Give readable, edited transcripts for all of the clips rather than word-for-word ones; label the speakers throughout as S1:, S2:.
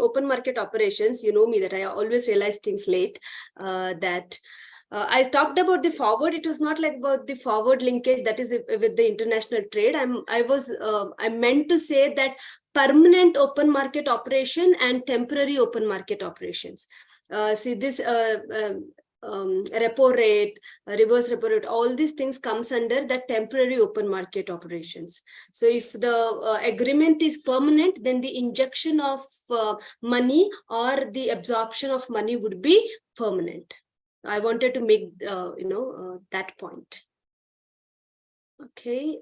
S1: open market operations, you know me that I always realize things late, I talked about the forward. It was not like about the forward linkage that is with the international trade. I meant to say that permanent open market operation and temporary open market operations. See this repo rate, reverse repo rate, all these things comes under that temporary open market operations. So if the agreement is permanent, then the injection of money or the absorption of money would be permanent. I wanted to make that point. Okay.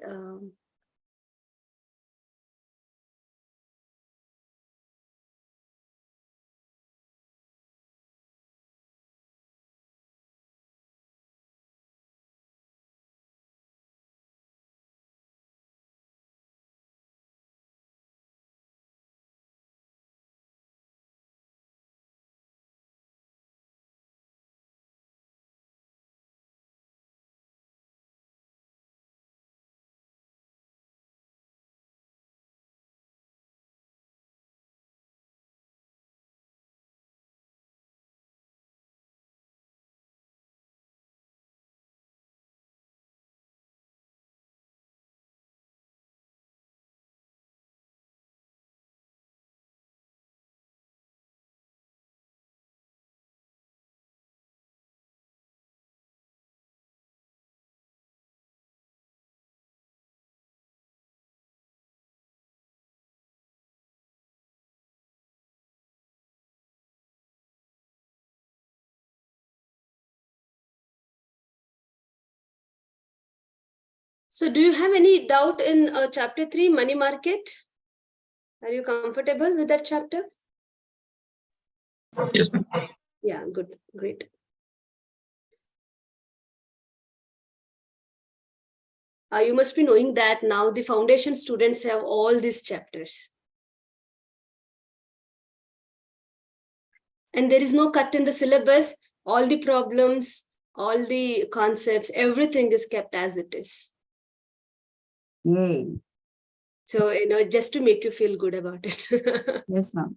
S1: So do you have any doubt in chapter 3, money market? Are you comfortable with that chapter?
S2: Yes, ma'am.
S1: Yeah, good, great. You must be knowing that now the foundation students have all these chapters. And there is no cut in the syllabus. All the problems, all the concepts, everything is kept as it is.
S3: Yay.
S1: So, just to make you feel good about it.
S3: Yes, ma'am.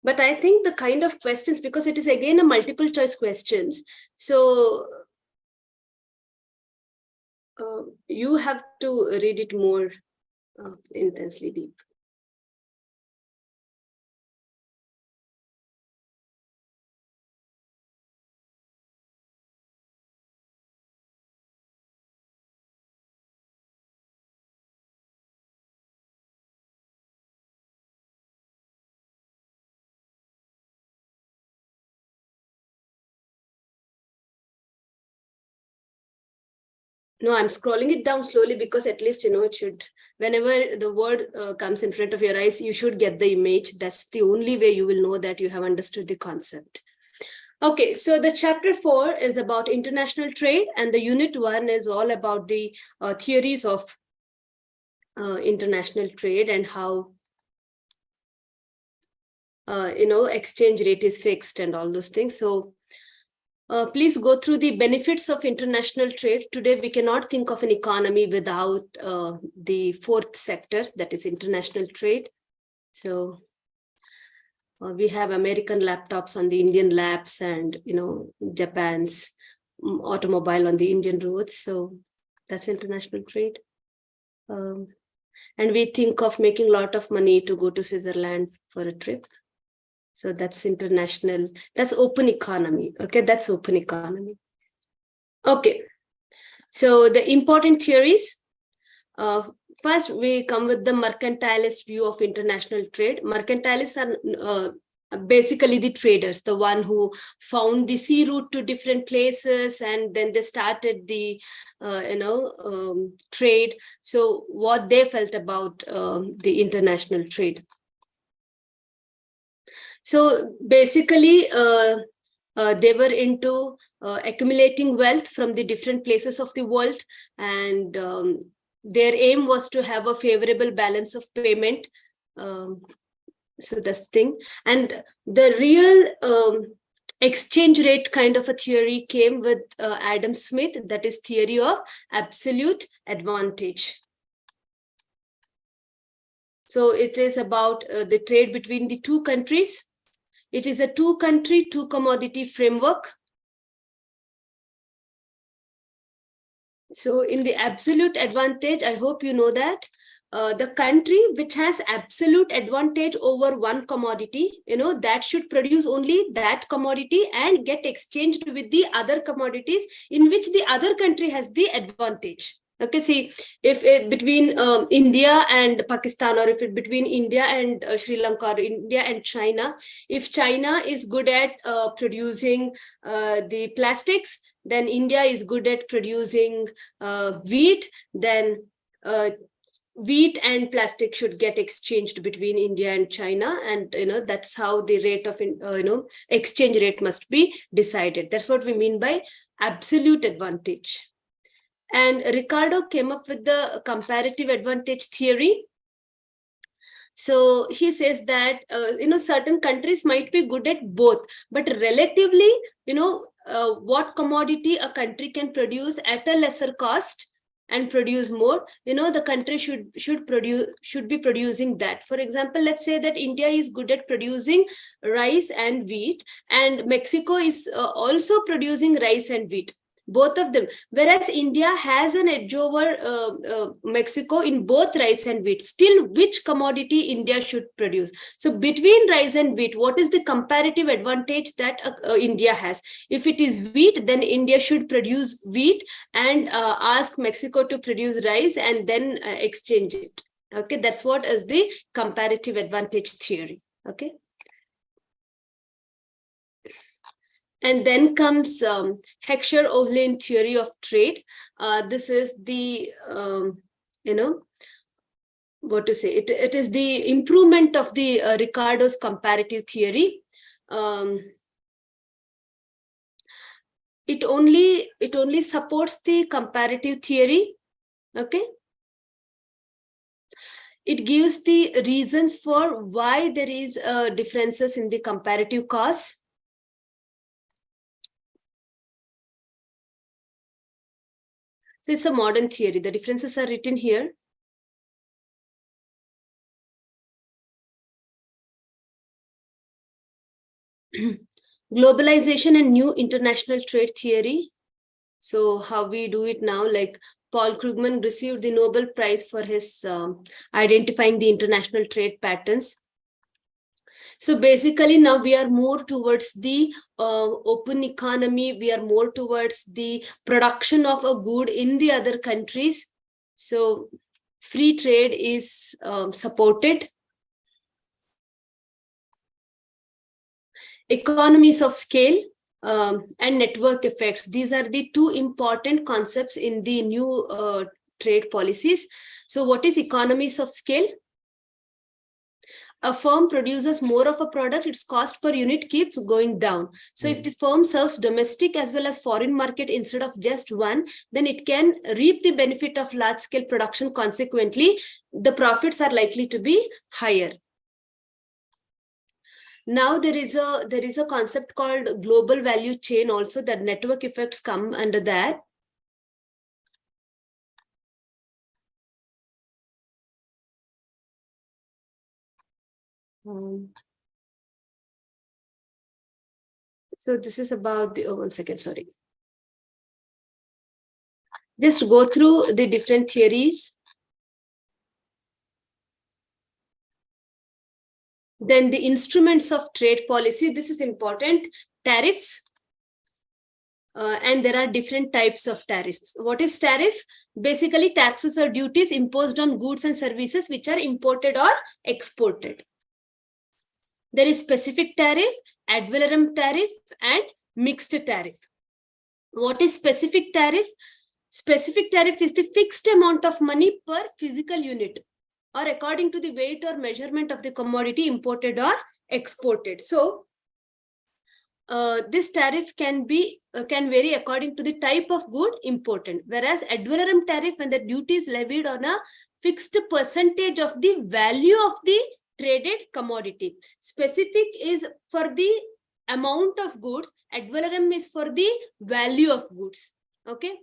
S1: But I think the kind of questions, because it is again a multiple choice questions, so you have to read it more intensely deep. No, I'm scrolling it down slowly because at least, it should, whenever the word comes in front of your eyes, you should get the image. That's the only way you will know that you have understood the concept. Okay, so the chapter 4 is about international trade, and the unit 1 is all about the theories of international trade and how, exchange rate is fixed and all those things. So please go through the benefits of international trade. Today, we cannot think of an economy without the fourth sector, that is international trade. So we have American laptops on the Indian labs and, Japan's automobile on the Indian roads. So that's international trade. And we think of making a lot of money to go to Switzerland for a trip. So that's international, that's open economy. Okay, that's open economy. Okay, so the important theories. First, we come with the mercantilist view of international trade. Mercantilists are basically the traders, the one who found the sea route to different places, and then they started the, trade. So what they felt about the international trade. So basically, they were into accumulating wealth from the different places of the world, and their aim was to have a favorable balance of payment. So that's the thing. And the real exchange rate kind of a theory came with Adam Smith, that is theory of absolute advantage. So it is about the trade between the two countries. It is a two country, two commodity framework. So in the absolute advantage, I hope you know that the country which has absolute advantage over one commodity, that should produce only that commodity and get exchanged with the other commodities in which the other country has the advantage. Okay, see, if it between India and Pakistan, or if it between India and Sri Lanka, or India and China, if China is good at producing the plastics, then India is good at producing wheat, then wheat and plastic should get exchanged between India and China, and that's how the rate of exchange rate must be decided. That's what we mean by absolute advantage. And Ricardo came up with the comparative advantage theory. So he says that certain countries might be good at both, but relatively, what commodity a country can produce at a lesser cost and produce more, the country should be producing that. For example, let's say that India is good at producing rice and wheat, and Mexico is also producing rice and wheat, both of them, whereas India has an edge over Mexico in both rice and wheat. Still, which commodity India should produce? So between rice and wheat, what is the comparative advantage that India has? If it is wheat, then India should produce wheat and ask Mexico to produce rice and then exchange it. Okay, that's what is the comparative advantage theory. Okay. And then comes Heckscher-Ohlin theory of trade. This is the, what to say? It is the improvement of the Ricardo's comparative theory. It only supports the comparative theory. Okay. It gives the reasons for why there is differences in the comparative costs. So it's a modern theory. The differences are written here. Globalization and new international trade theory. So how we do it now, like Paul Krugman received the Nobel Prize for his identifying the international trade patterns. So basically now we are more towards the open economy. We are more towards the production of a good in the other countries. So free trade is supported. Economies of scale and network effects. These are the two important concepts in the new trade policies. So what is economies of scale? A firm produces more of a product, its cost per unit keeps going down. So if the firm serves domestic as well as foreign market instead of just one, then it can reap the benefit of large scale production. Consequently, the profits are likely to be higher. Now there is a concept called global value chain also, that network effects come under that. So this is about the, 1 second, sorry. Just go through the different theories. Then the instruments of trade policy, this is important. Tariffs. And there are different types of tariffs. What is tariff? Basically, taxes or duties imposed on goods and services which are imported or exported. There is specific tariff, ad valorem tariff, and mixed tariff. What is specific tariff? Specific tariff is the fixed amount of money per physical unit, or according to the weight or measurement of the commodity imported or exported. So this tariff can vary according to the type of good imported, whereas ad valorem tariff, when the duty is levied on a fixed percentage of the value of the traded commodity. Specific is for the amount of goods, ad valorem is for the value of goods. Okay.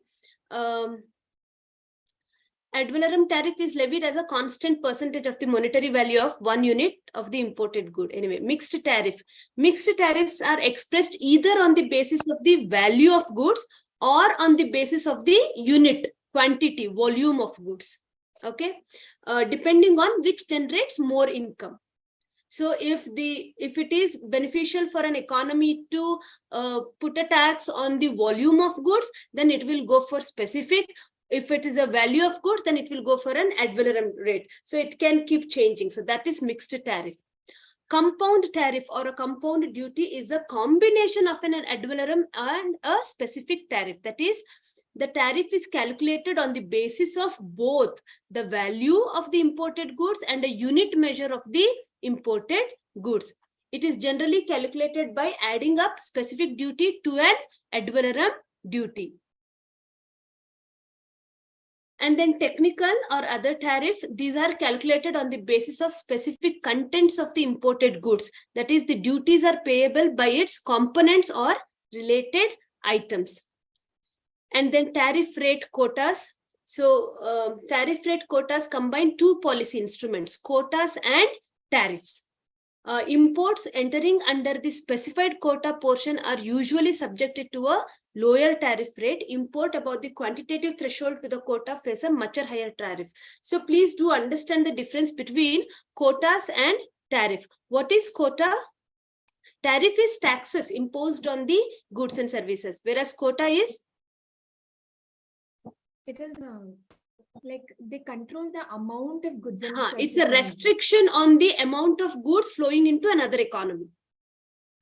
S1: Ad valorem tariff is levied as a constant percentage of the monetary value of 1 unit of the imported good. Anyway, mixed tariff. Mixed tariffs are expressed either on the basis of the value of goods or on the basis of the unit, quantity, volume of goods. Okay, depending on which generates more income. So if it is beneficial for an economy to put a tax on the volume of goods, then it will go for specific. If it is a value of goods, then it will go for an ad valorem rate. So it can keep changing. So that is mixed tariff. Compound tariff or a compound duty is a combination of an ad valorem and a specific tariff. That is, the tariff is calculated on the basis of both the value of the imported goods and a unit measure of the imported goods. It is generally calculated by adding up specific duty to an ad valorem duty. And then technical or other tariff, these are calculated on the basis of specific contents of the imported goods. That is, the duties are payable by its components or related items. And then tariff rate quotas. So tariff rate quotas combine two policy instruments, quotas and tariffs. Imports entering under the specified quota portion are usually subjected to a lower tariff rate. Import above the quantitative threshold to the quota face a much higher tariff. So please do understand the difference between quotas and tariff. What is quota? Tariff is taxes imposed on the goods and services, whereas quota is?
S2: It is like they control the amount of goods and
S1: it's a restriction on the amount of goods flowing into another economy.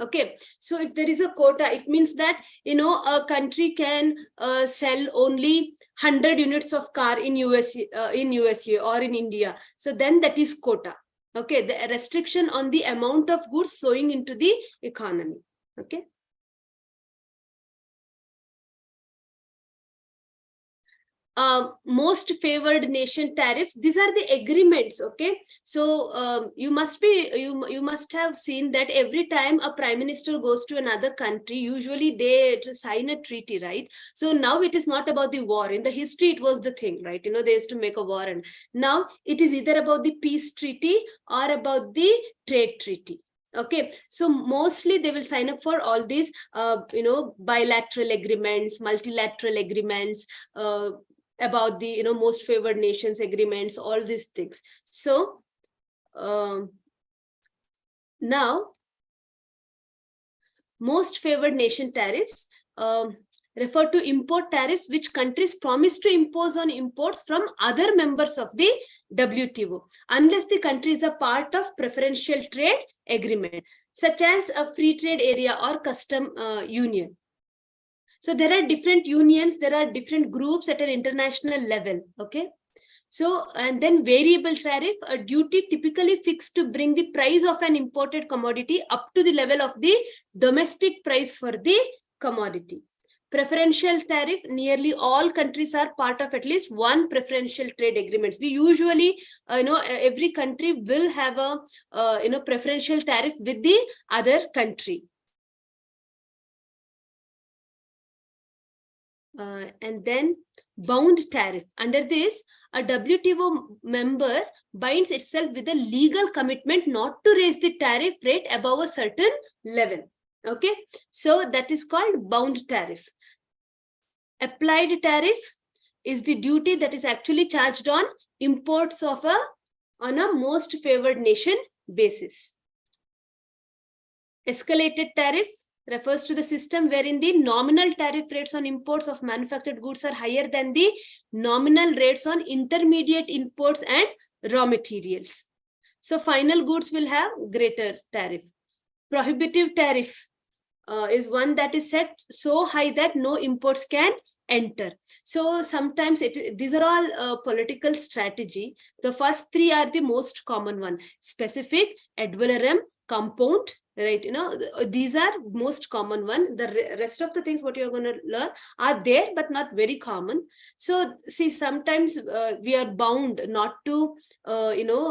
S1: Okay, so if there is a quota, it means that, you know, a country can sell only 100 units of car in USA or in India. So then that is quota. Okay, the restriction on the amount of goods flowing into the economy. Okay. Most favored nation tariffs, these are the agreements. Okay, so you must have seen that every time a prime minister goes to another country, usually they sign a treaty, right? So now it is not about the war. In the history it was the thing, right? You know, they used to make a war, and now it is either about the peace treaty or about the trade treaty. Okay, so mostly they will sign up for all these you know, bilateral agreements, multilateral agreements, about the, you know, most favored nations agreements, all these things. So now most favored nation tariffs refer to import tariffs which countries promise to impose on imports from other members of the WTO, unless the country is a part of preferential trade agreement, such as a free trade area or custom union. So there are different unions, there are different groups at an international level. Okay. So, and then variable tariff, a duty typically fixed to bring the price of an imported commodity up to the level of the domestic price for the commodity. Preferential tariff, nearly all countries are part of at least one preferential trade agreements. We usually, you know, every country will have a, you know, preferential tariff with the other country. And then bound tariff. Under this, a WTO member binds itself with a legal commitment not to raise the tariff rate above a certain level. Okay, so that is called bound tariff. Applied tariff is the duty that is actually charged on imports of on a most favored nation basis. Escalated tariff refers to the system wherein the nominal tariff rates on imports of manufactured goods are higher than the nominal rates on intermediate imports and raw materials. So final goods will have greater tariff. Prohibitive tariff is one that is set so high that no imports can enter. So sometimes these are all political strategy. The first three are the most common one: specific, ad valorem, compound, right? These are most common one. The rest of the things what you're going to learn are there, but not very common. So see, sometimes we are bound not to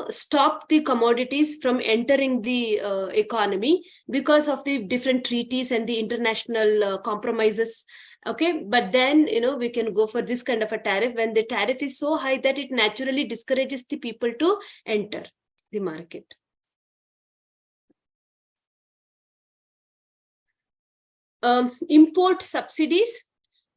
S1: stop the commodities from entering the economy because of the different treaties and the international compromises. Okay, but then we can go for this kind of a tariff when the tariff is so high that it naturally discourages the people to enter the market. Import subsidies.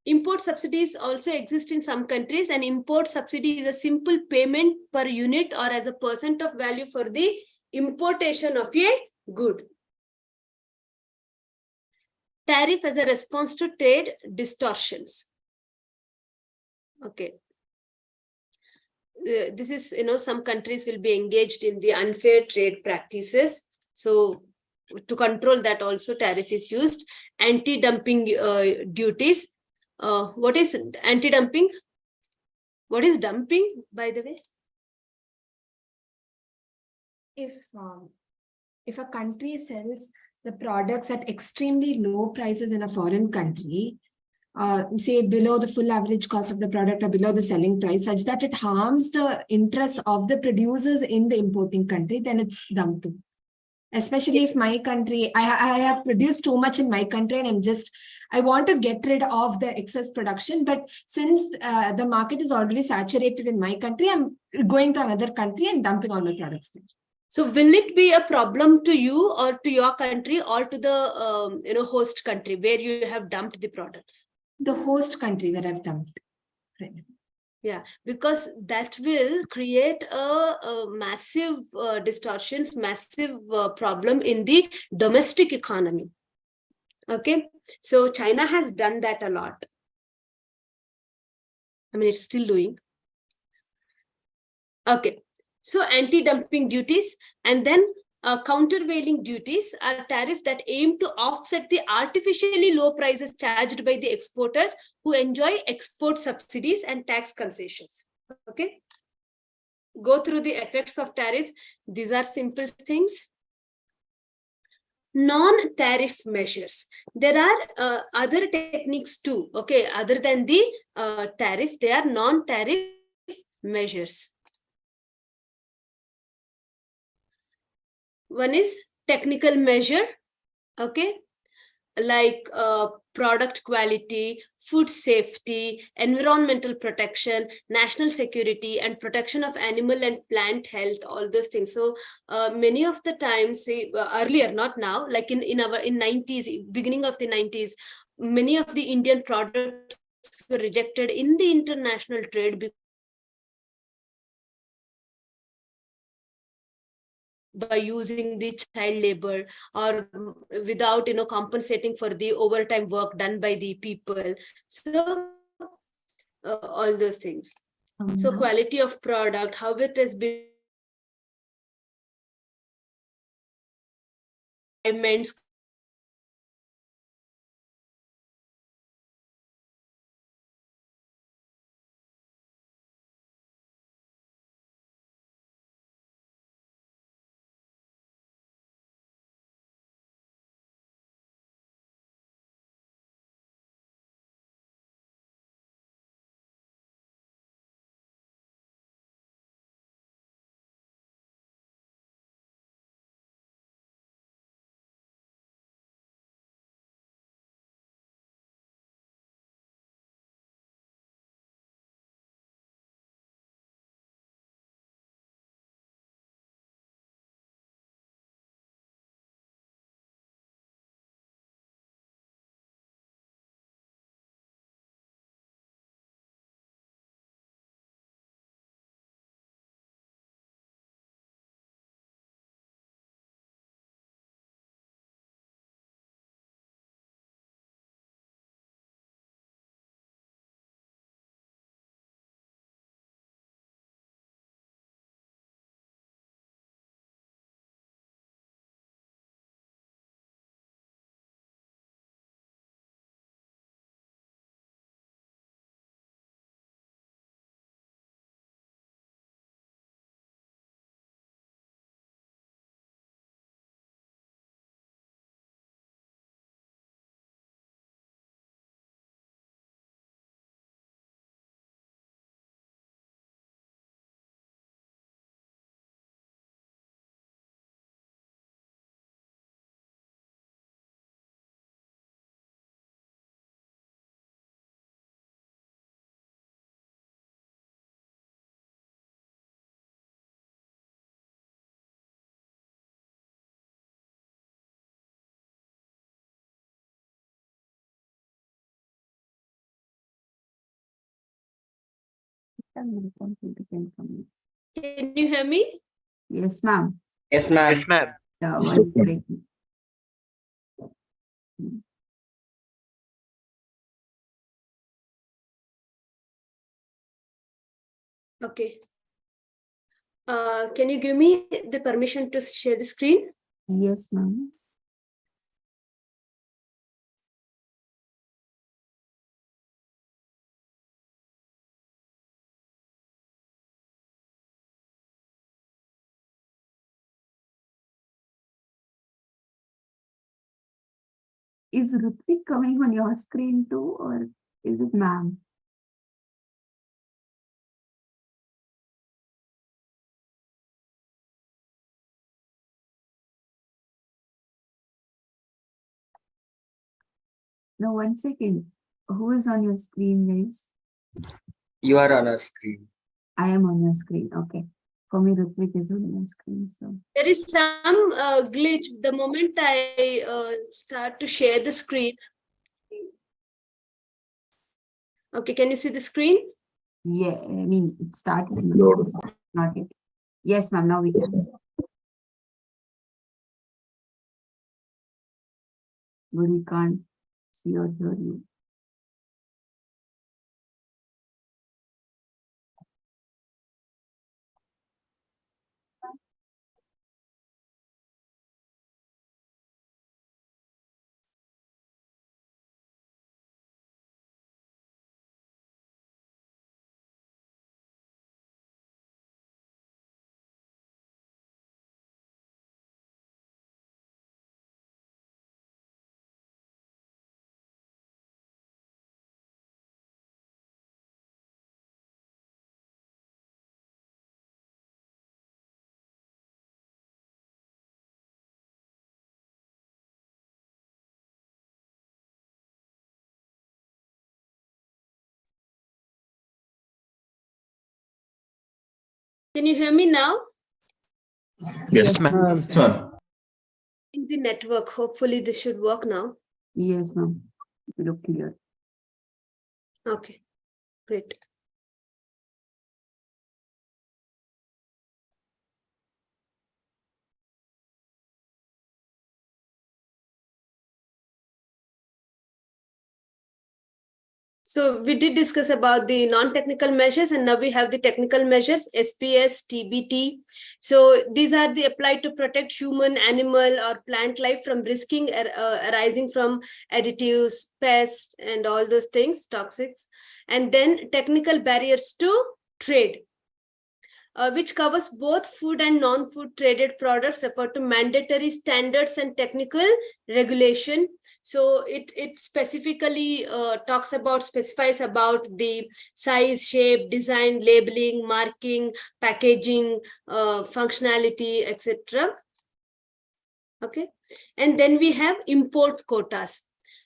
S1: Import subsidies also exist in some countries, and import subsidy is a simple payment per unit or as a percent of value for the importation of a good. Tariff as a response to trade distortions. Okay. This is, some countries will be engaged in the unfair trade practices. So to control that also tariff is used. Anti-dumping duties. What is anti-dumping? What is dumping, by the way?
S2: If a country sells the products at extremely low prices in a foreign country, say below the full average cost of the product or below the selling price, such that it harms the interests of the producers in the importing country, then it's dumping. Especially if my country, I have produced too much in my country and I want to get rid of the excess production. But since the market is already saturated in my country, I'm going to another country and dumping all my products there.
S1: So will it be a problem to you or to your country or to the host country where you have dumped the products?
S2: The host country where I've dumped. Right.
S1: Yeah, because that will create a massive distortions, massive problem in the domestic economy. Okay, so China has done that a lot. I mean, it's still doing. Okay, so anti-dumping duties, and then countervailing duties are tariffs that aim to offset the artificially low prices charged by the exporters who enjoy export subsidies and tax concessions. Okay, go through the effects of tariffs. These are simple things. Non-tariff measures. There are other techniques too. Okay, other than the tariff, they are non-tariff measures. One is technical measure, okay, like product quality, food safety, environmental protection, national security, and protection of animal and plant health, all those things. So many of the times, say earlier, not now, like in 90s, beginning of the 90s, many of the Indian products were rejected in the international trade by using the child labor or without compensating for the overtime work done by the people. So all those things. So quality of product, how it has been Can you hear me?
S3: Yes, ma'am.
S4: Yes, ma'am.
S5: Yes, ma'am.
S3: Yeah, one break.
S1: Okay. Can you give me the permission to share the screen?
S3: Yes, ma'am. Is Ritvik coming on your screen too, or is it ma'am? No, 1 second. Who is on your screen, guys?
S4: You are on our screen.
S3: I am on your screen. Okay. For me, Ritvik is on your screen. So
S1: There is some glitch. The moment I start to share the screen. Okay, can you see the screen?
S3: yeah, I mean it started. Not yet. Yes, ma'am. Now we can. But we can't see or hear you.
S1: Can you hear me now?
S5: Yes, ma'am.
S4: Yes, ma'am.
S1: In the network, hopefully this should work now.
S3: Yes, ma'am. You look clear.
S1: Okay, great. So we did discuss about the non-technical measures, and now we have the technical measures, SPS, TBT. So these are the applied to protect human, animal, or plant life from risking arising from additives, pests, and all those things, toxics. And then technical barriers to trade, which covers both food and non-food traded products, refer to mandatory standards and technical regulation. So it specifically specifies about the size, shape, design, labeling, marking, packaging, functionality, etc. Okay, and then we have import quotas.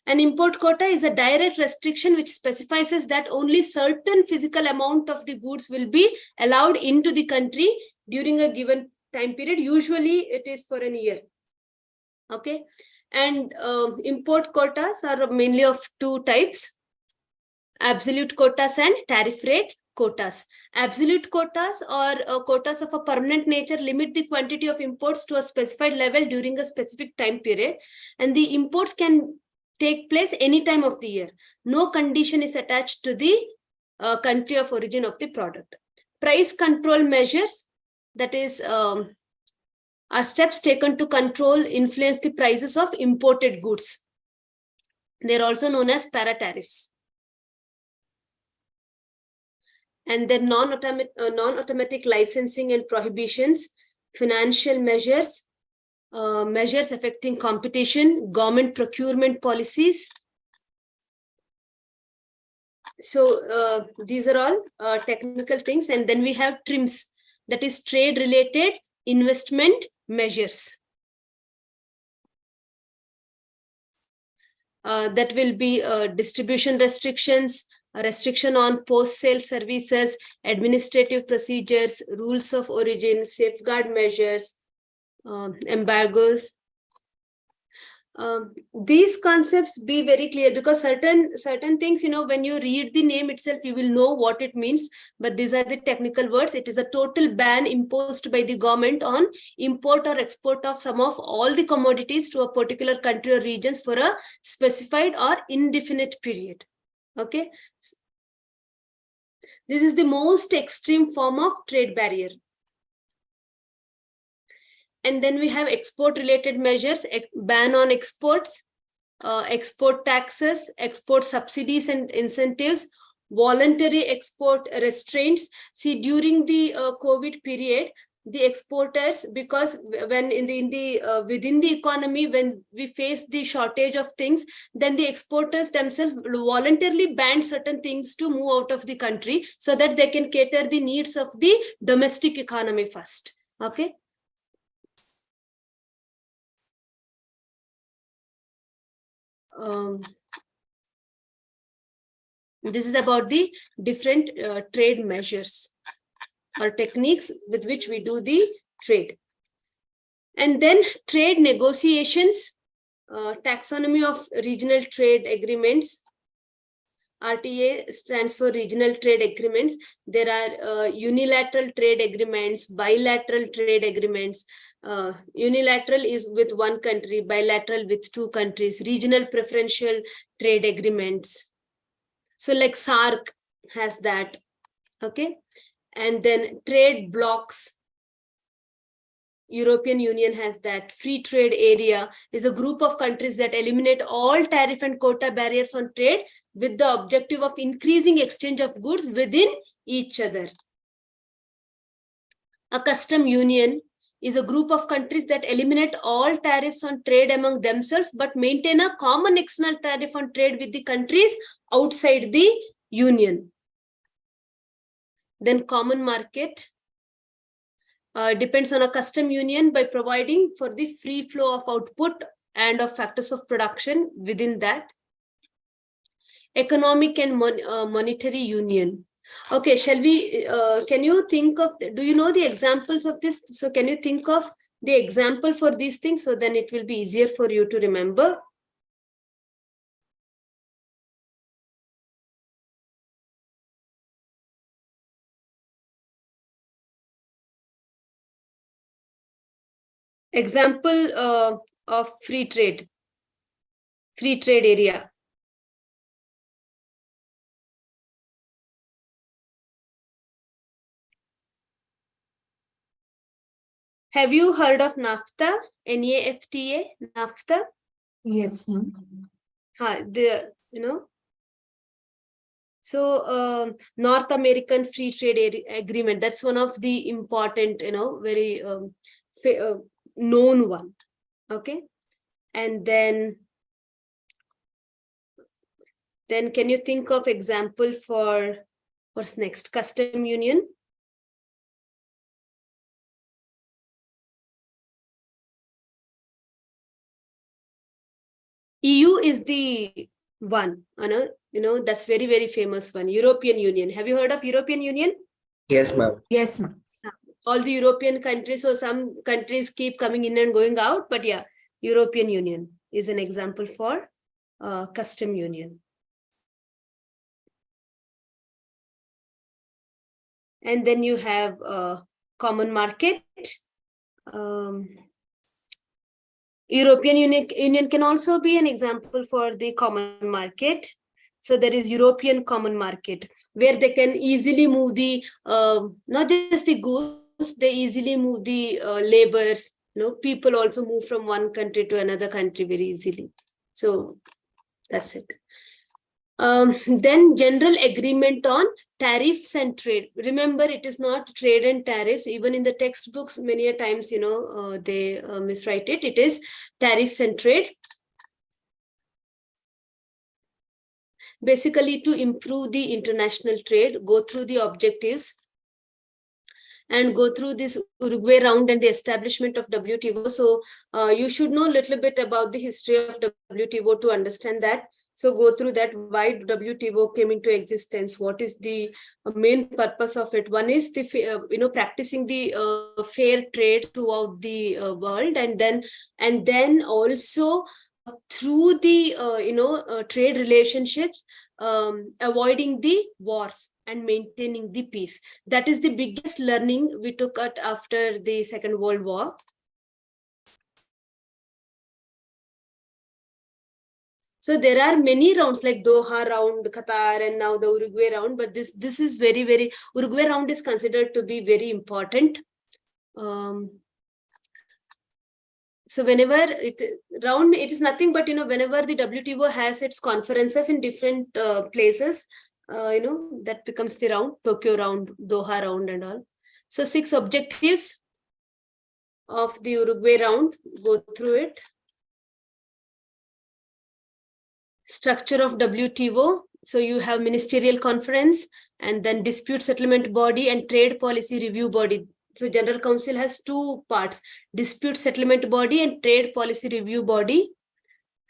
S1: An import quota is a direct restriction which specifies that only certain physical amount of the goods will be allowed into the country during a given time period. Usually it is for a year. Okay, and import quotas are mainly of two types: absolute quotas and tariff rate quotas. Absolute quotas or quotas of a permanent nature limit the quantity of imports to a specified level during a specific time period, and the imports can take place any time of the year. No condition is attached to the country of origin of the product. Price control measures, that is, are steps taken to control, influence the prices of imported goods. They're also known as para-tariffs. And then non-automatic licensing and prohibitions, financial measures, measures affecting competition, government procurement policies. So these are all technical things. And then we have TRIMS, that is trade-related investment measures. That will be distribution restrictions, a restriction on post-sale services, administrative procedures, rules of origin, safeguard measures, embargoes. These concepts be very clear, because certain things, when you read the name itself, you will know what it means. But these are the technical words. It is a total ban imposed by the government on import or export of some of all the commodities to a particular country or regions for a specified or indefinite period. Okay. This is the most extreme form of trade barrier. And then we have export related measures, ban on exports, export taxes, export subsidies and incentives, voluntary export restraints. See, during the COVID period, the exporters, because when within the economy, when we face the shortage of things, then the exporters themselves voluntarily banned certain things to move out of the country so that they can cater the needs of the domestic economy first. Okay. This is about the different trade measures or techniques with which we do the trade. And then trade negotiations, taxonomy of regional trade agreements. RTA stands for regional trade agreements. There are unilateral trade agreements, bilateral trade agreements. Unilateral is with one country, bilateral with two countries, regional preferential trade agreements. So like SAARC has that, okay? And then trade blocks. European Union has that. Free trade area is a group of countries that eliminate all tariff and quota barriers on trade with the objective of increasing exchange of goods within each other. A custom union is a group of countries that eliminate all tariffs on trade among themselves, but maintain a common external tariff on trade with the countries outside the union. Then common market depends on a custom union by providing for the free flow of output and of factors of production within that. Economic and monetary union. Okay, shall we, can you think of, do you know the examples of this? So can you think of the example for these things, so then it will be easier for you to remember? Example of free trade area. Have you heard of NAFTA? NAFTA, NAFTA?
S2: Yes.
S1: So North American Free Trade Agreement, that's one of the important, very known one. Okay. And then can you think of example for what's next? Custom union. EU is the one, that's very, very famous one. European Union. Have you heard of European Union?
S4: Yes, ma'am.
S2: Yes, ma'am.
S1: All the European countries, so some countries keep coming in and going out, but yeah, European Union is an example for custom union. And then you have common market. European Union can also be an example for the common market. So there is European common market, where they can easily move the, not just the goods, they easily move the labors. People also move from one country to another country very easily. So that's it. Then general agreement on tariffs and trade. Remember, it is not trade and tariffs. Even in the textbooks, many a times, they miswrite it. It is tariffs and trade. Basically, to improve the international trade, go through the objectives and go through this Uruguay round and the establishment of WTO. So you should know a little bit about the history of WTO to understand that. So go through that, why WTO came into existence, what is the main purpose of it. One is the practicing the fair trade throughout the world, and then also through the trade relationships, avoiding the wars and maintaining the peace. That is the biggest learning we took out after the Second World War. So there are many rounds like Doha round, Qatar, and now the Uruguay round. But this is very Uruguay round is considered to be very important. So whenever it is nothing but, whenever the WTO has its conferences in different places, that becomes the round, Tokyo round, Doha round and all. So 6 objectives of the Uruguay round, go through it. Structure of WTO. So you have ministerial conference and then dispute settlement body and trade policy review body. So General Council has 2 parts: dispute settlement body and trade policy review body,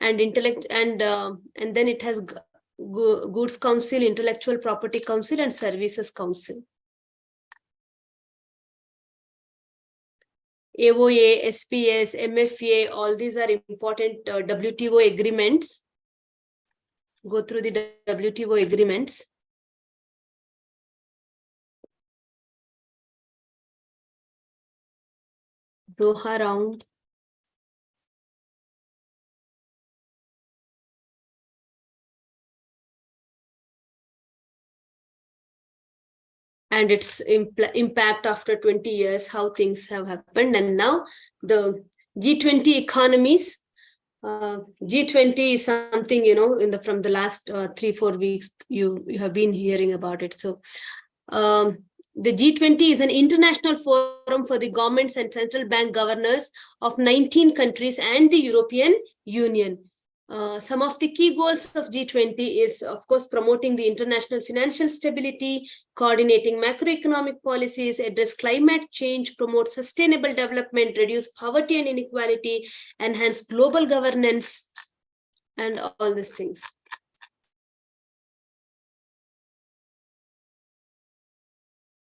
S1: and and then it has Goods Council, Intellectual Property Council, and Services Council. AOA, SPS, MFA, all these are important WTO agreements. Go through the WTO agreements. Doha round. And its impact after 20 years, how things have happened. And now the G20 economies. G20 is something, from the last 3-4 weeks, you have been hearing about it. So the G20 is an international forum for the governments and central bank governors of 19 countries and the European Union. Some of the key goals of G20 is, of course, promoting the international financial stability, coordinating macroeconomic policies, address climate change, promote sustainable development, reduce poverty and inequality, enhance global governance, and all these things.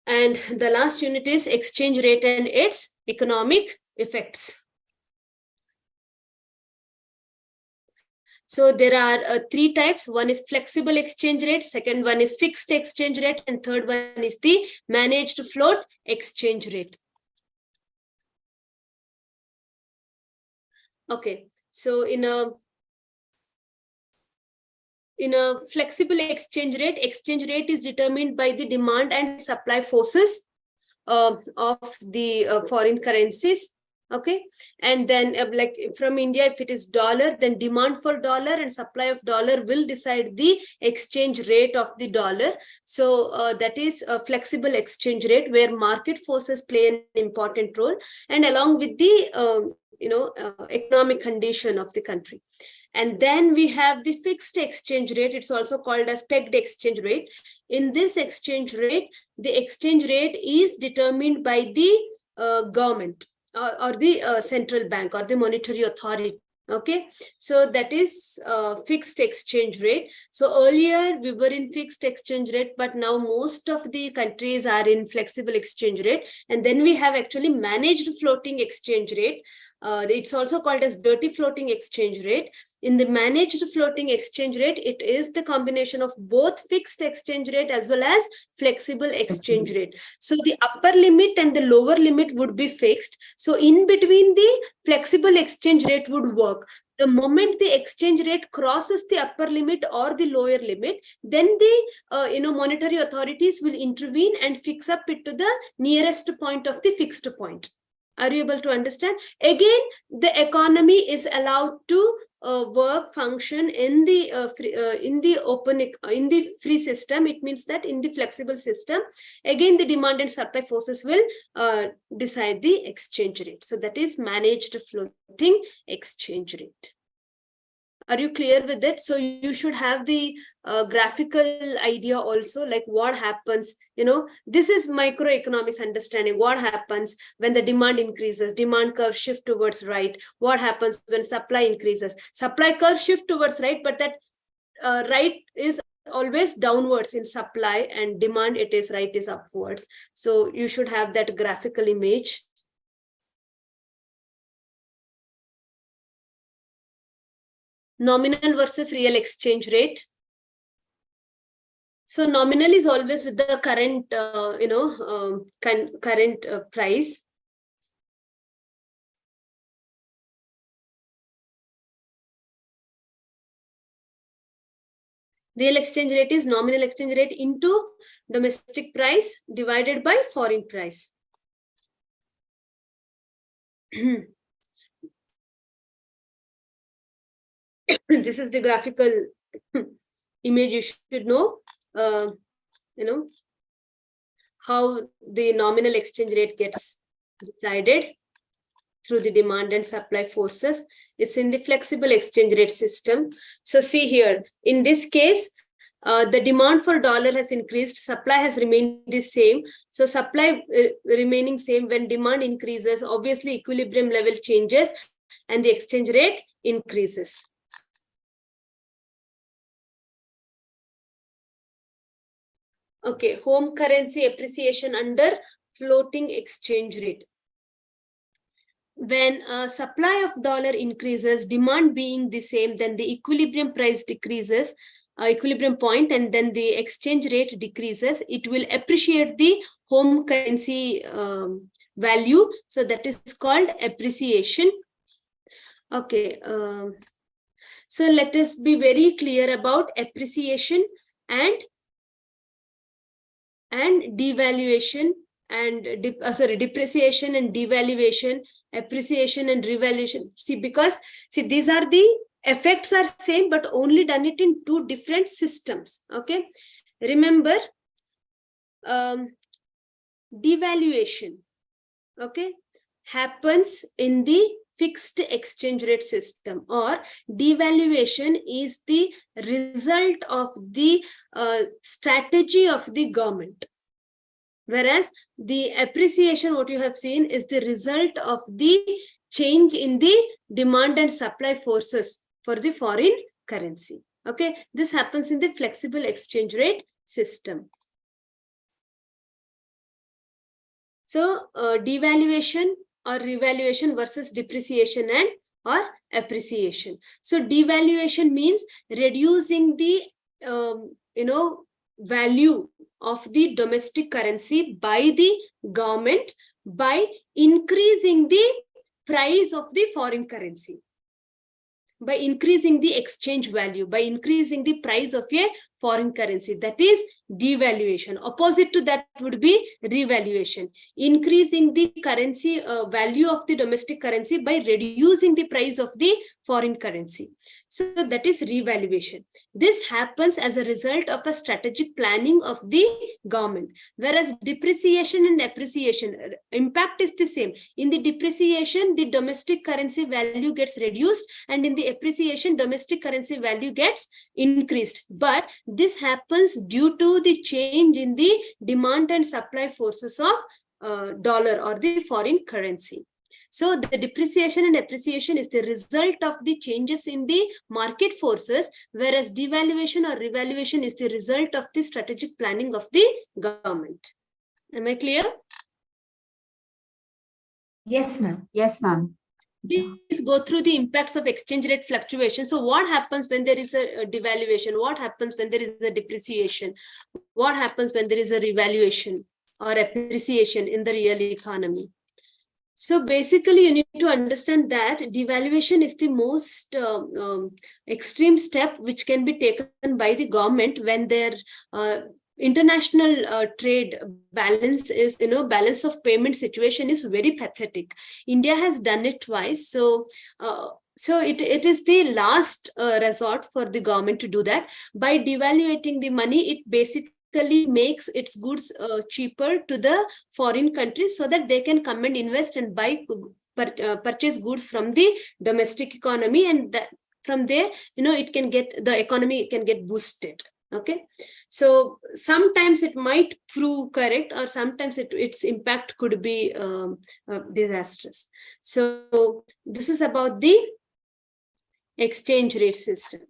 S1: And the last unit is exchange rate and its economic effects. So there are 3 types. One is flexible exchange rate, second one is fixed exchange rate, and third one is the managed float exchange rate. Okay, so in a flexible exchange rate is determined by the demand and supply forces of the foreign currencies. Okay, and then like from India, if it is dollar, then demand for dollar and supply of dollar will decide the exchange rate of the dollar. So that is a flexible exchange rate where market forces play an important role, and along with the economic condition of the country. And then we have the fixed exchange rate. It's also called as pegged exchange rate. In this exchange rate, the exchange rate is determined by the government or the central bank or the monetary authority. Okay, so that is fixed exchange rate. So earlier we were in fixed exchange rate, but now most of the countries are in flexible exchange rate. And then we have actually managed floating exchange rate. It's also called as dirty floating exchange rate. In the managed floating exchange rate, it is the combination of both fixed exchange rate as well as flexible exchange rate. So the upper limit and the lower limit would be fixed. So in between, the flexible exchange rate would work. The moment the exchange rate crosses the upper limit or the lower limit, then the monetary authorities will intervene and fix up it to the nearest point of the fixed point. Are you able to understand? Again, the economy is allowed to work, function in the free system. It means that in the flexible system, again, the demand and supply forces will decide the exchange rate. So that is managed floating exchange rate. Are you clear with it? So you should have the graphical idea also, like what happens, this is microeconomics understanding. What happens when the demand increases, demand curve shift towards right. What happens when supply increases, supply curve shift towards right, but that right is always downwards in supply, and demand, it is right is upwards. So you should have that graphical image. Nominal versus real exchange rate. So nominal is always with the current, current price. Real exchange rate is nominal exchange rate into domestic price divided by foreign price. This is the graphical image. You should know, how the nominal exchange rate gets decided through the demand and supply forces. It's in the flexible exchange rate system. So see here, in this case, the demand for dollar has increased, supply has remained the same. So supply remaining same, when demand increases, obviously equilibrium level changes and the exchange rate increases. Okay, home currency appreciation under floating exchange rate. When supply of dollar increases, demand being the same, then the equilibrium price decreases, equilibrium point, and then the exchange rate decreases. It will appreciate the home currency value. So that is called appreciation. Okay. So let us be very clear about appreciation and devaluation and depreciation and devaluation, appreciation and revaluation. See, because these are the effects are same, but only done it in two different systems. Okay, remember, devaluation, okay, happens in the fixed exchange rate system, or devaluation is the result of the strategy of the government. Whereas the appreciation, what you have seen, is the result of the change in the demand and supply forces for the foreign currency. Okay, this happens in the flexible exchange rate system. So devaluation or revaluation versus depreciation and or appreciation. So devaluation means reducing the value of the domestic currency by the government by increasing the price of the foreign currency, by increasing the exchange value, by increasing the price of a foreign currency. That is devaluation. Opposite to that would be revaluation, increasing the currency value of the domestic currency by reducing the price of the foreign currency. So that is revaluation. This happens as a result of a strategic planning of the government. Whereas depreciation and appreciation, impact is the same. In the depreciation, the domestic currency value gets reduced, and in the appreciation, domestic currency value gets increased. But this happens due to the change in the demand and supply forces of dollar or the foreign currency. So the depreciation and appreciation is the result of the changes in the market forces, whereas devaluation or revaluation is the result of the strategic planning of the government. Am I clear?
S2: Yes, ma'am.
S3: Yes, ma'am.
S1: Please go through the impacts of exchange rate fluctuation. So what happens when there is a devaluation? What happens when there is a depreciation? What happens when there is a revaluation or appreciation in the real economy? So basically, you need to understand that devaluation is the most extreme step which can be taken by the government when their international trade balance is, balance of payment situation is very pathetic. India has done it twice. So it is the last resort for the government to do that. By devaluating the money, it basically makes its goods cheaper to the foreign countries so that they can come and invest and buy purchase goods from the domestic economy, and that from there it can get, the economy can get boosted. Okay, so sometimes it might prove correct, or sometimes its impact could be disastrous. So this is about the exchange rate system.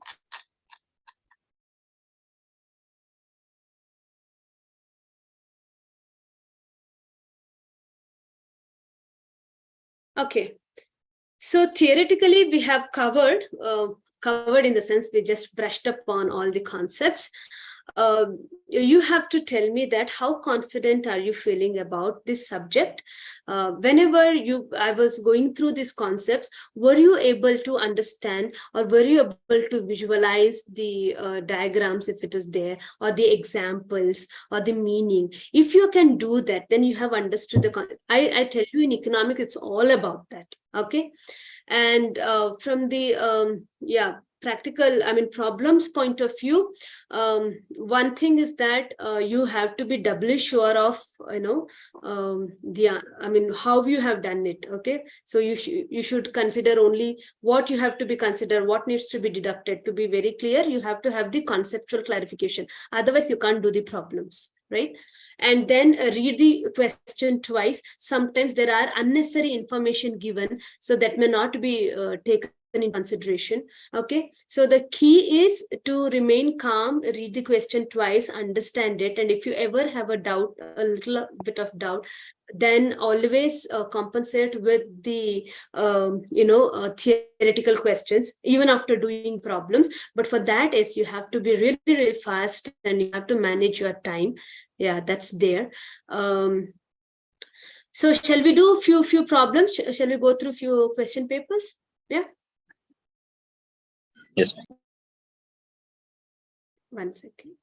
S1: Okay, so theoretically we have covered covered in the sense we just brushed upon all the concepts. You have to tell me that how confident are you feeling about this subject? Whenever I was going through these concepts, were you able to understand, or were you able to visualize the diagrams if it is there, or the examples, or the meaning? If you can do that, then you have understood the concept. I tell you, in economics, it's all about that. Okay. And from the practical, problems point of view, one thing is that you have to be doubly sure of how you have done it. Okay, so you should consider only what you have to be considered, what needs to be deducted. To be very clear, you have to have the conceptual clarification, otherwise you can't do the problems, right? And then read the question twice. Sometimes there are unnecessary information given, so that may not be taken in consideration. Okay, so the key is to remain calm, read the question twice, understand it, and if you ever have a doubt, a little bit of doubt, then always compensate with the theoretical questions even after doing problems. But for that is you have to be really, really fast, and you have to manage your time. Yeah, that's there. So shall we do few problems? Shall we go through few question papers? Yeah.
S5: Yes.
S1: 1 second.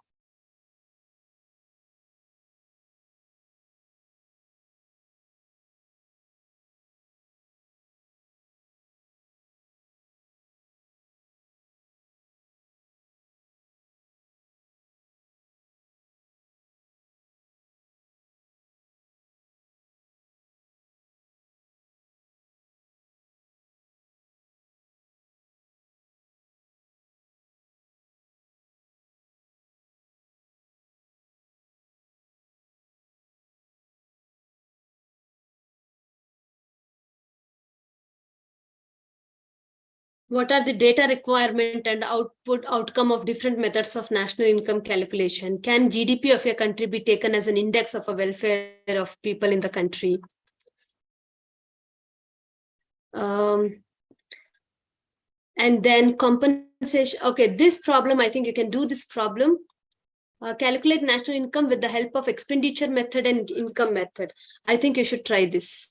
S1: What are the data requirement and outcome of different methods of national income calculation? Can GDP of a country be taken as an index of a welfare of people in the country? And then compensation. Okay, this problem, I think you can do this problem. Calculate national income with the help of expenditure method and income method. I think you should try this.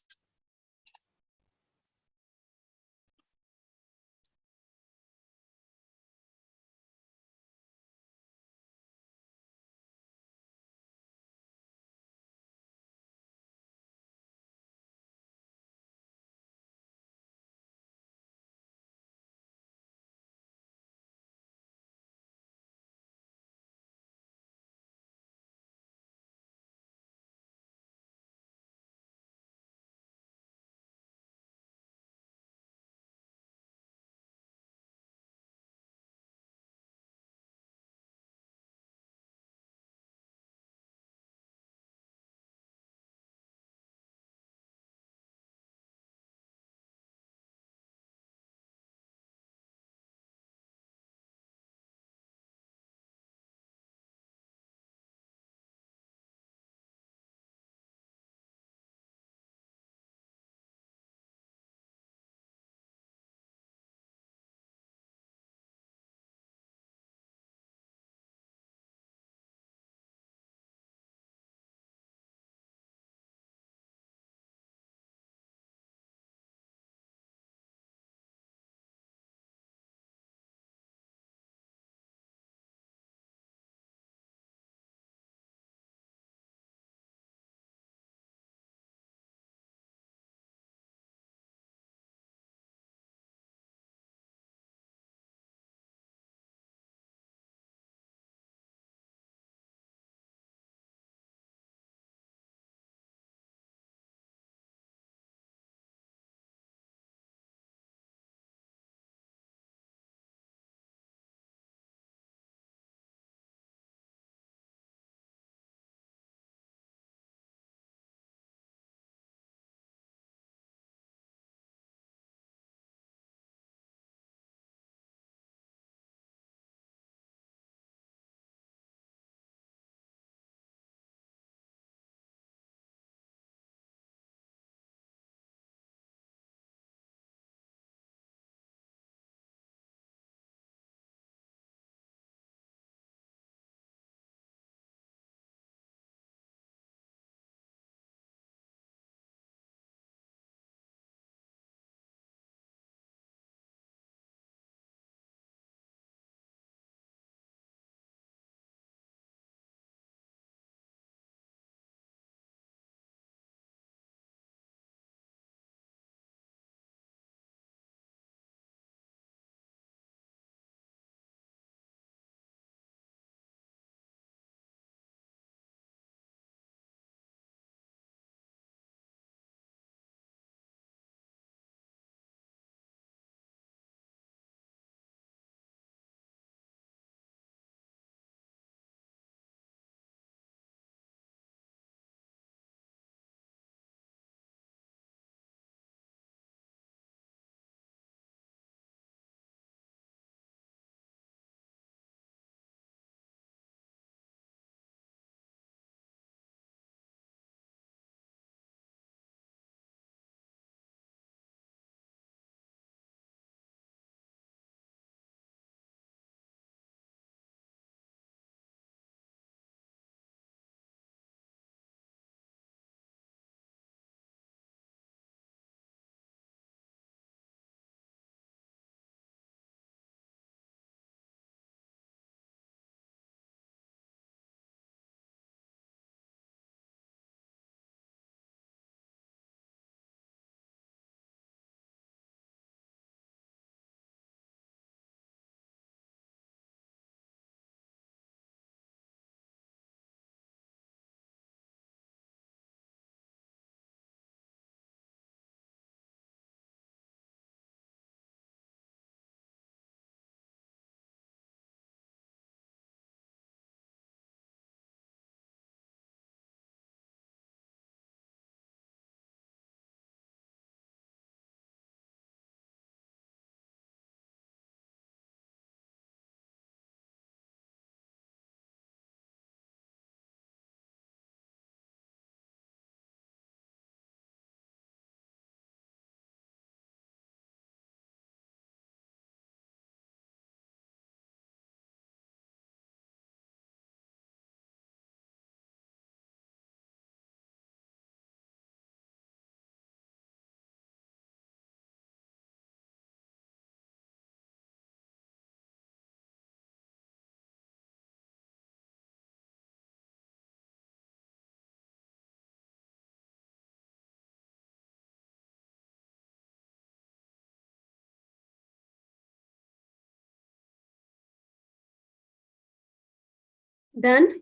S1: Done.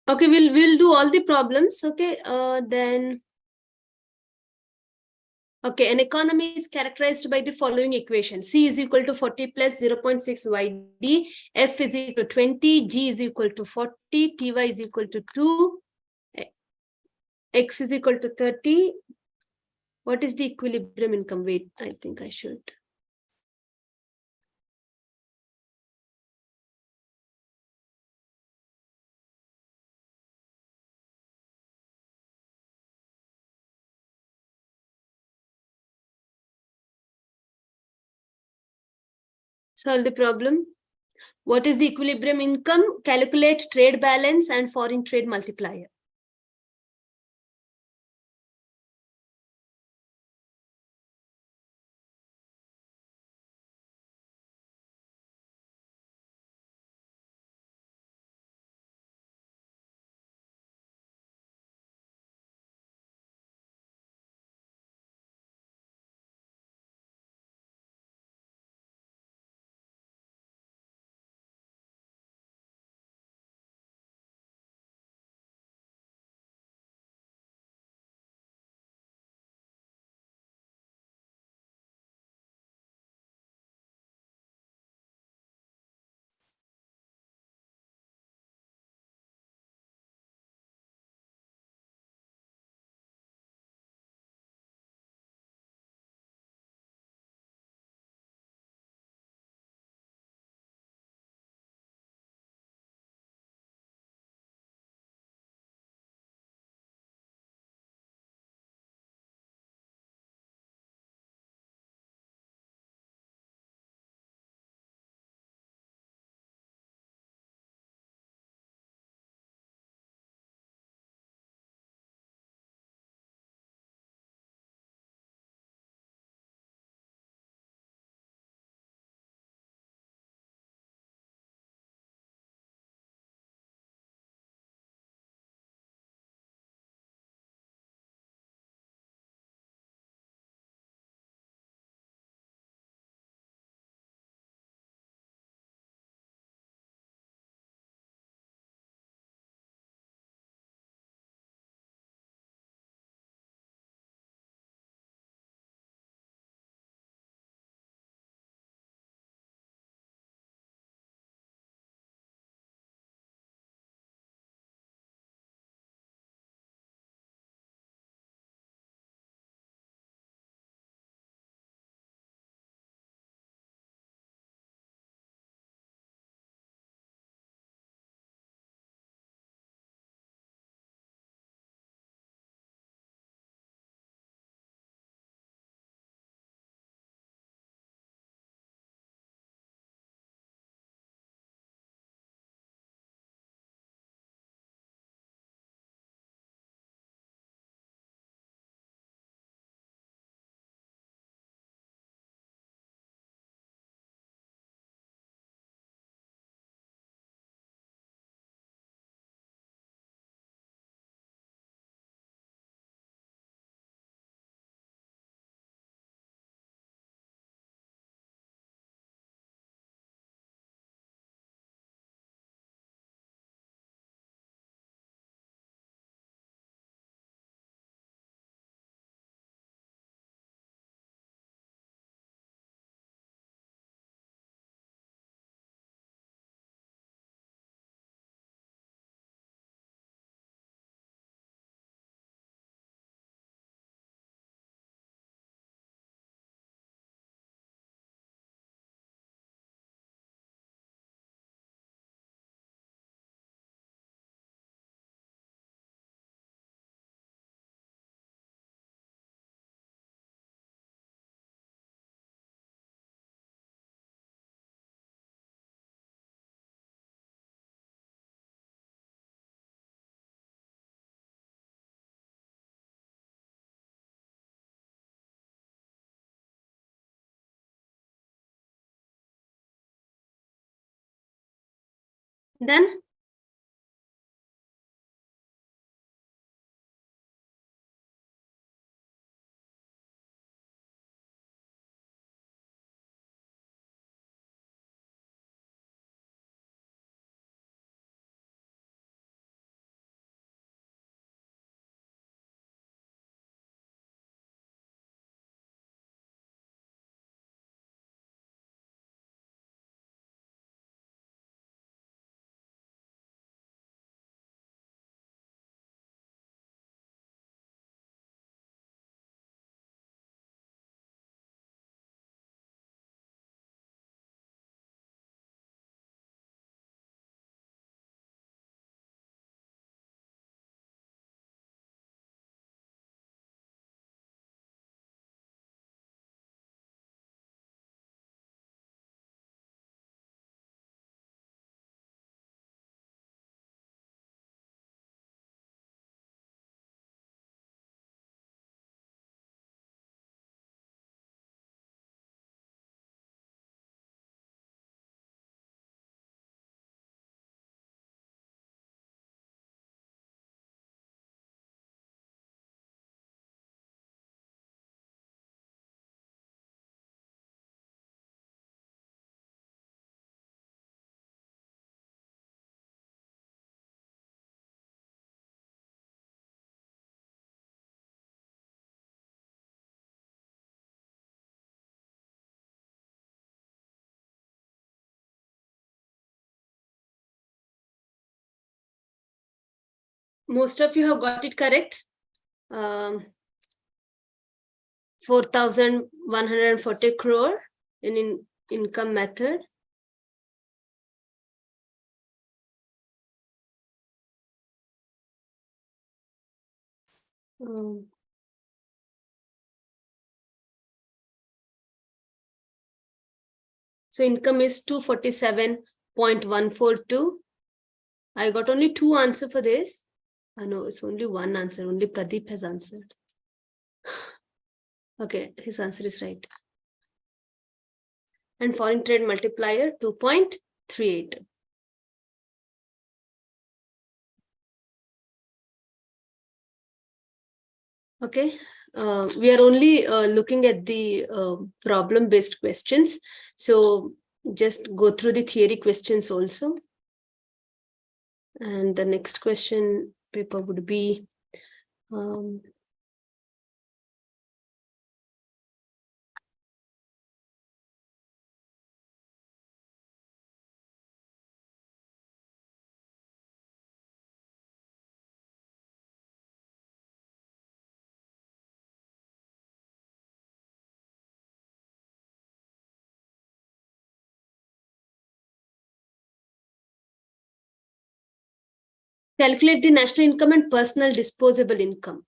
S1: Okay, we'll do all the problems. Okay, then. Okay, an economy is characterized by the following equation. C is equal to 40 plus 0.6 YD, F is equal to 20, G is equal to 40, TY is equal to 2, X is equal to 30. What is the equilibrium income? Wait, I think I should. Solve the problem. What is the equilibrium income? Calculate trade balance and foreign trade multiplier. Done. most of you have got it correct. 4,140 crore in income method. So income is 247.142. I got only 2 answers for this. No, it's only 1 answer. Only Pradeep has answered. Okay, his answer is right. And foreign trade multiplier 2.38. Okay, we are only looking at the problem-based questions. So just go through the theory questions also. And the next question paper would be calculate the national income and personal disposable income.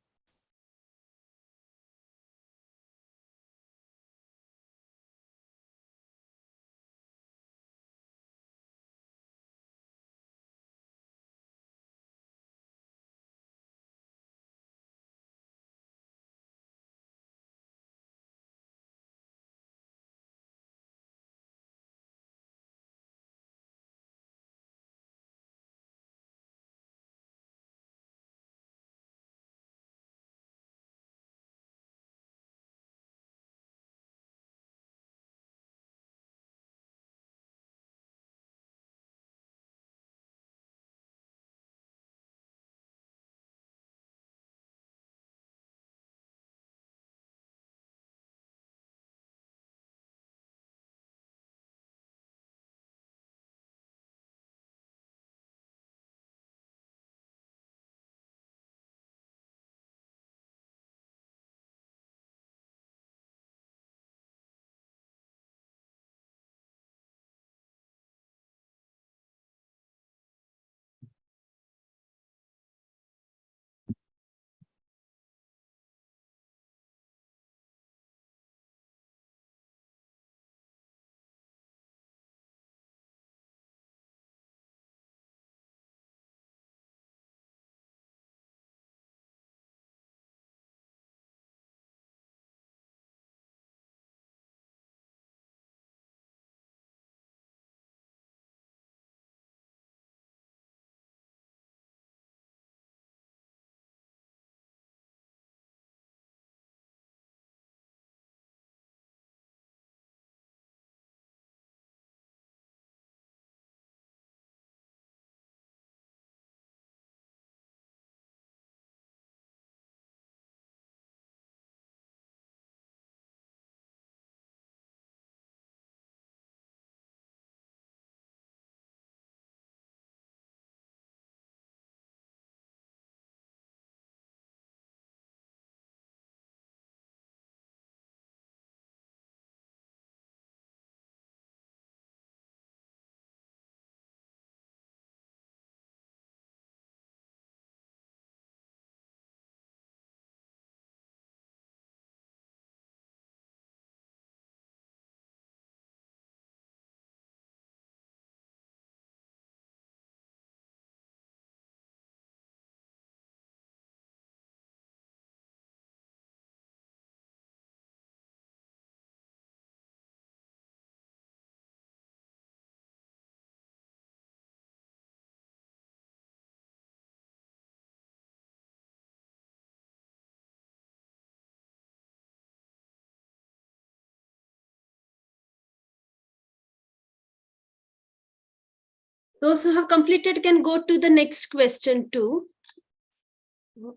S1: Those who have completed can go to the next question too.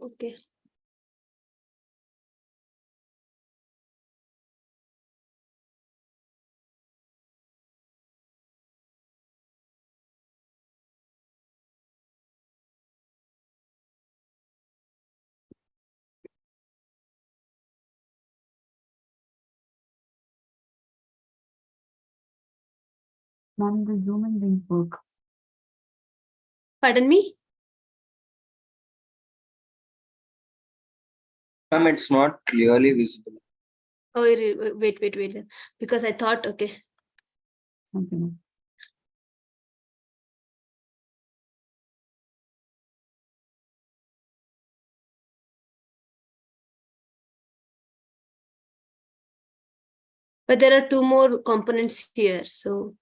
S1: Okay.
S3: Ma'am, the Zoom and didn't work.
S1: Pardon me?
S4: Ma'am, it's not clearly visible.
S1: Oh, wait. Because I thought, okay.
S3: Okay, ma'am.
S1: But there are two more components here. So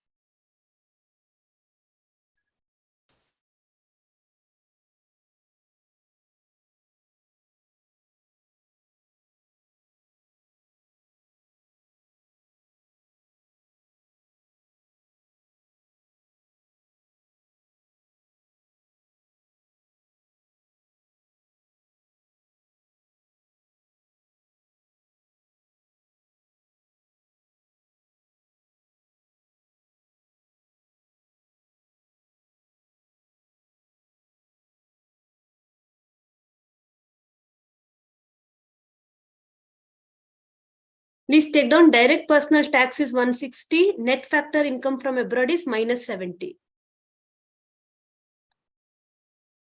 S1: please take down direct personal tax is 160, net factor income from abroad is minus 70.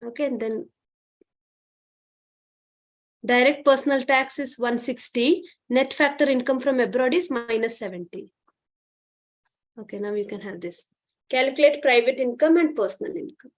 S1: Okay, and then direct personal tax is 160, net factor income from abroad is minus 70. Okay, now you can have this. Calculate private income and personal income.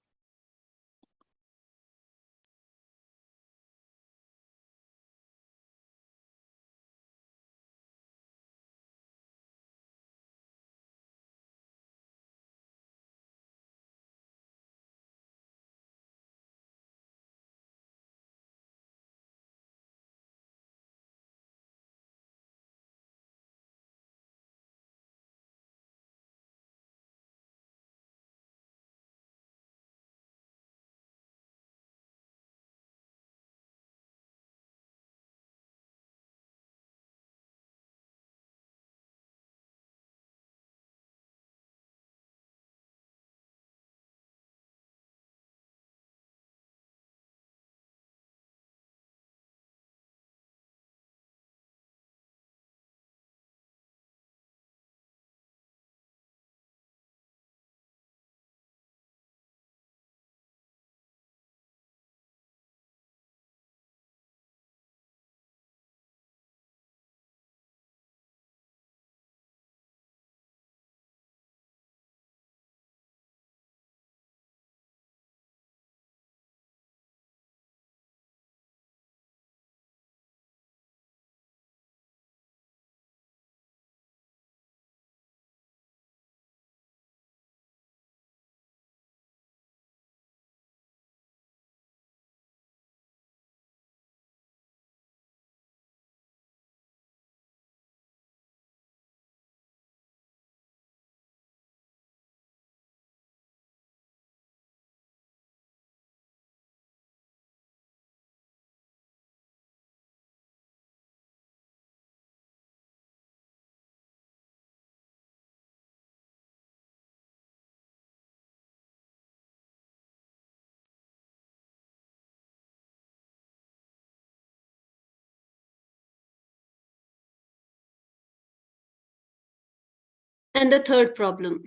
S1: And the third problem.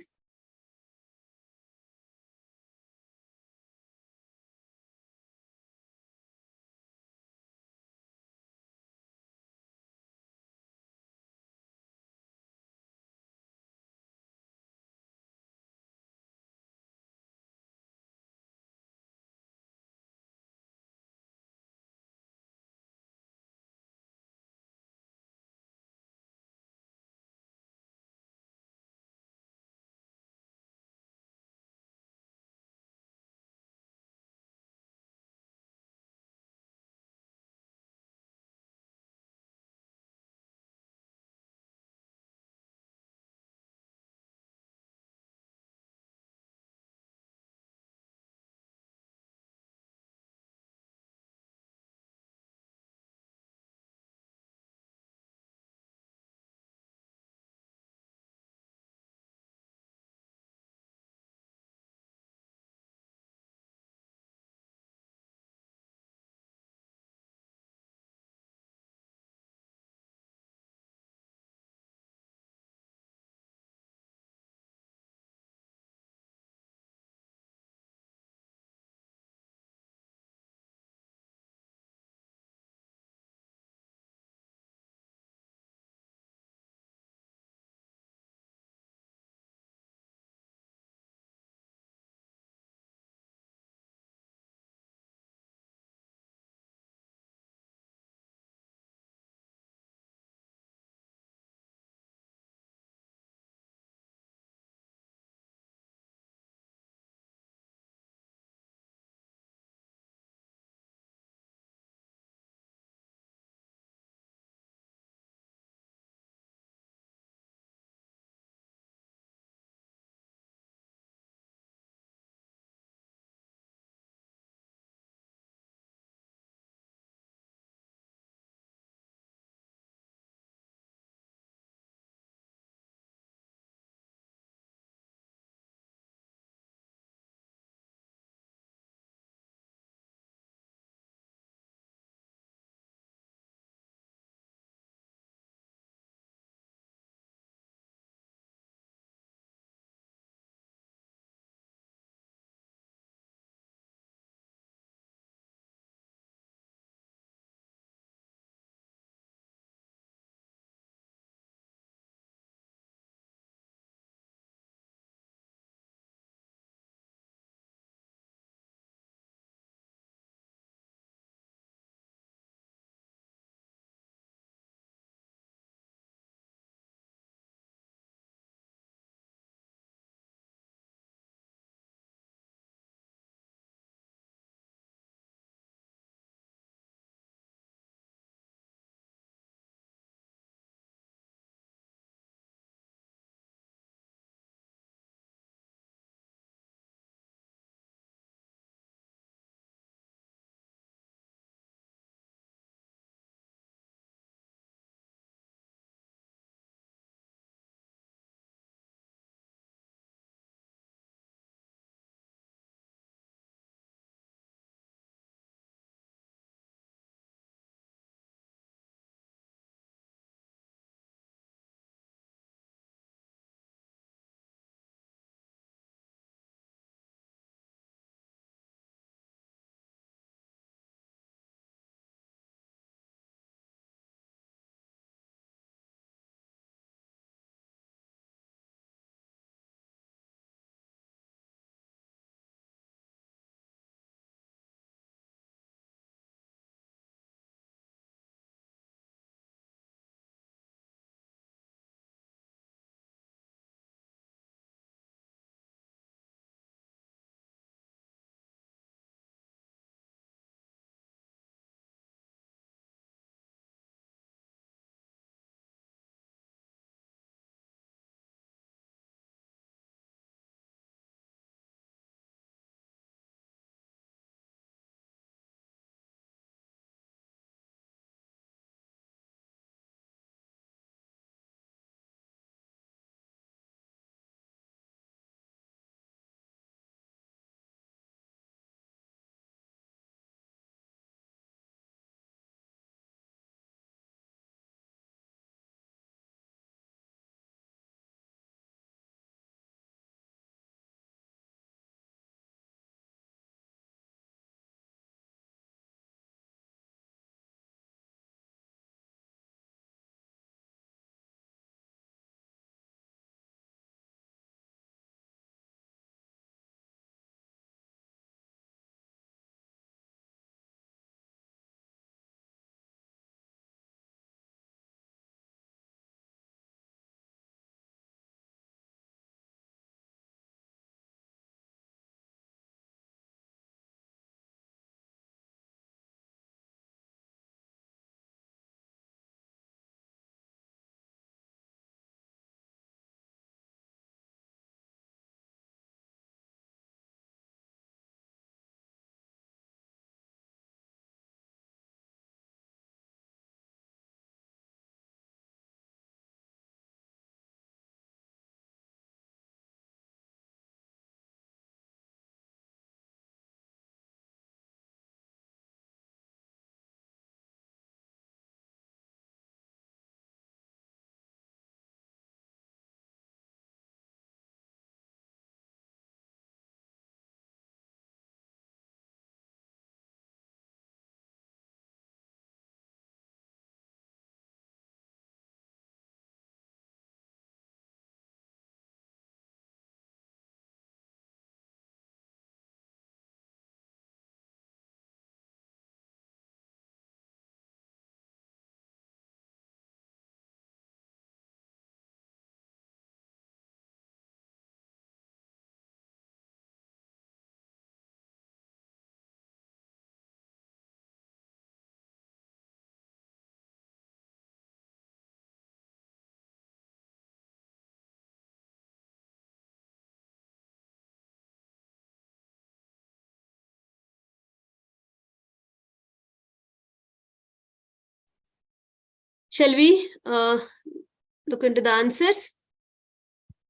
S1: Shall we look into the answers?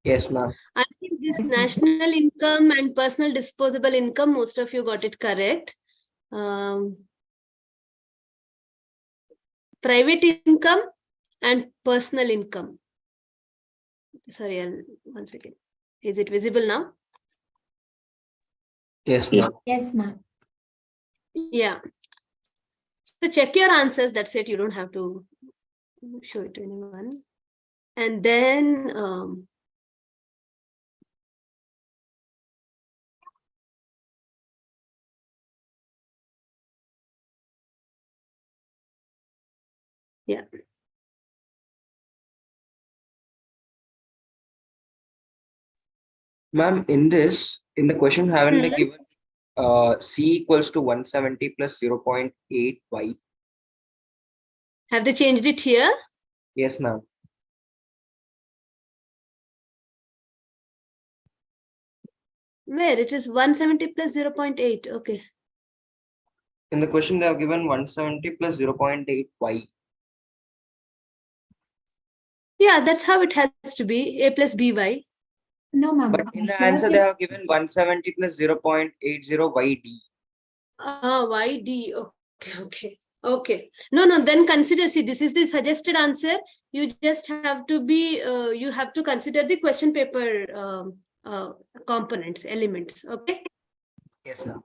S4: Yes, ma'am.
S1: I think this
S2: Yes, ma'am.
S1: national income and personal disposable income, most of you got it correct. Private income and personal income. Sorry, one second. Is it visible now?
S4: Yes, ma'am.
S2: Yes, ma'am.
S1: Yeah. So check your answers. That's it. You don't have to show it to anyone. And then yeah.
S4: Ma'am, in the question, haven't they
S1: Hmm.
S4: given C equals to 170 plus 0.8 Y?
S1: Have they changed it here?
S4: Yes, ma'am.
S1: Where it is 170 plus 0.8. Okay.
S4: In the question, they have given 170 plus 0.8 Y.
S1: Yeah, that's how it has to be. A plus BY.
S2: No, ma'am.
S4: But in the
S2: Here
S4: answer, they have given 170 plus 0.80 YD.
S1: YD. Okay. Okay. No, then consider, see, this is the suggested answer. You just have to be, you have to consider the question paper components, elements. Okay.
S4: Yes, ma'am.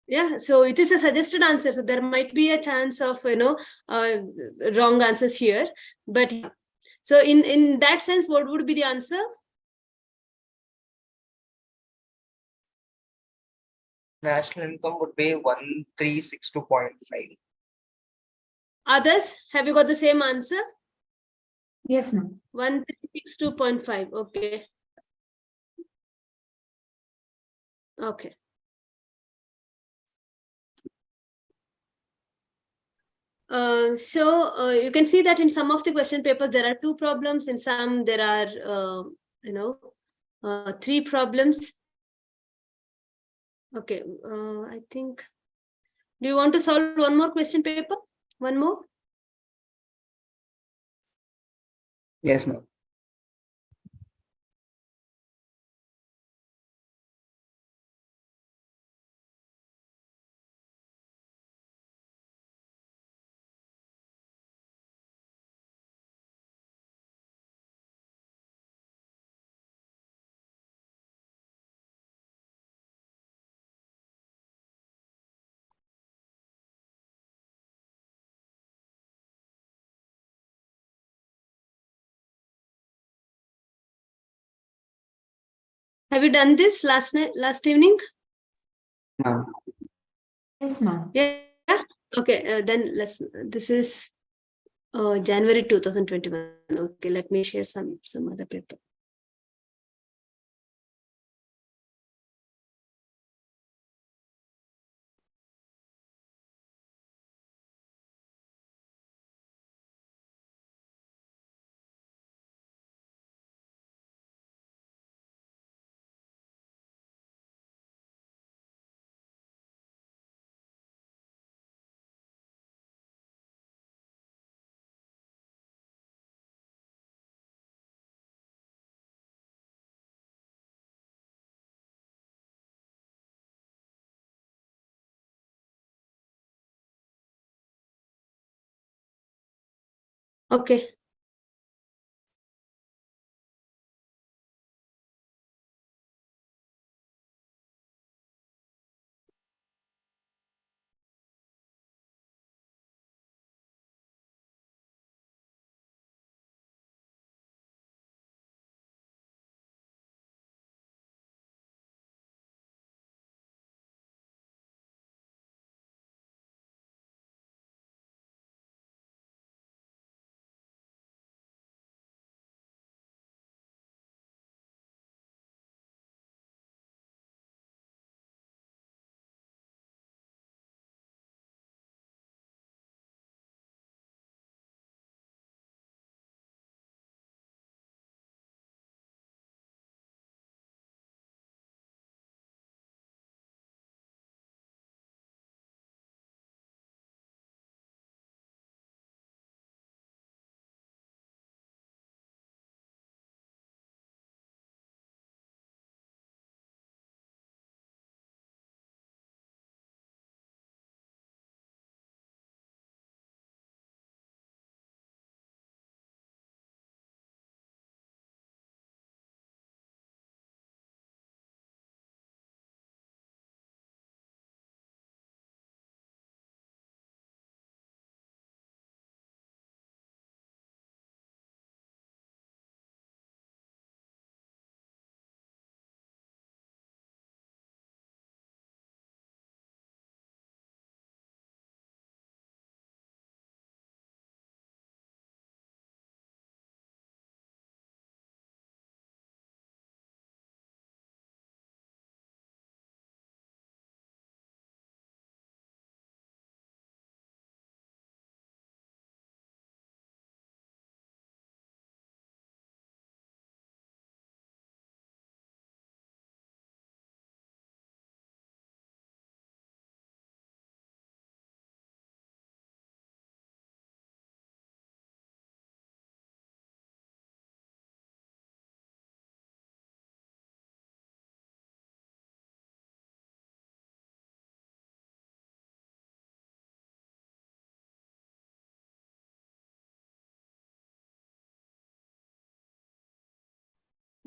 S1: Yeah, so it is a suggested answer. So there might be a chance of, wrong answers here. But yeah. So in that sense, what would be the answer?
S4: National income would be 1362.5.
S1: Others, have you got the same answer?
S2: Yes, ma'am.
S1: 1362.5. Okay. Okay. So you can see that in some of the question papers, there are 2 problems. In some, there are, 3 problems. Okay. I think, do you want to solve one more question paper? One more?
S4: Yes, ma'am.
S1: Have you done this last night, last evening?
S4: Ma'am.
S2: Yes, ma'am.
S1: Yeah. Okay. Then this is January 2021. Okay. Let me share some other paper. Okay.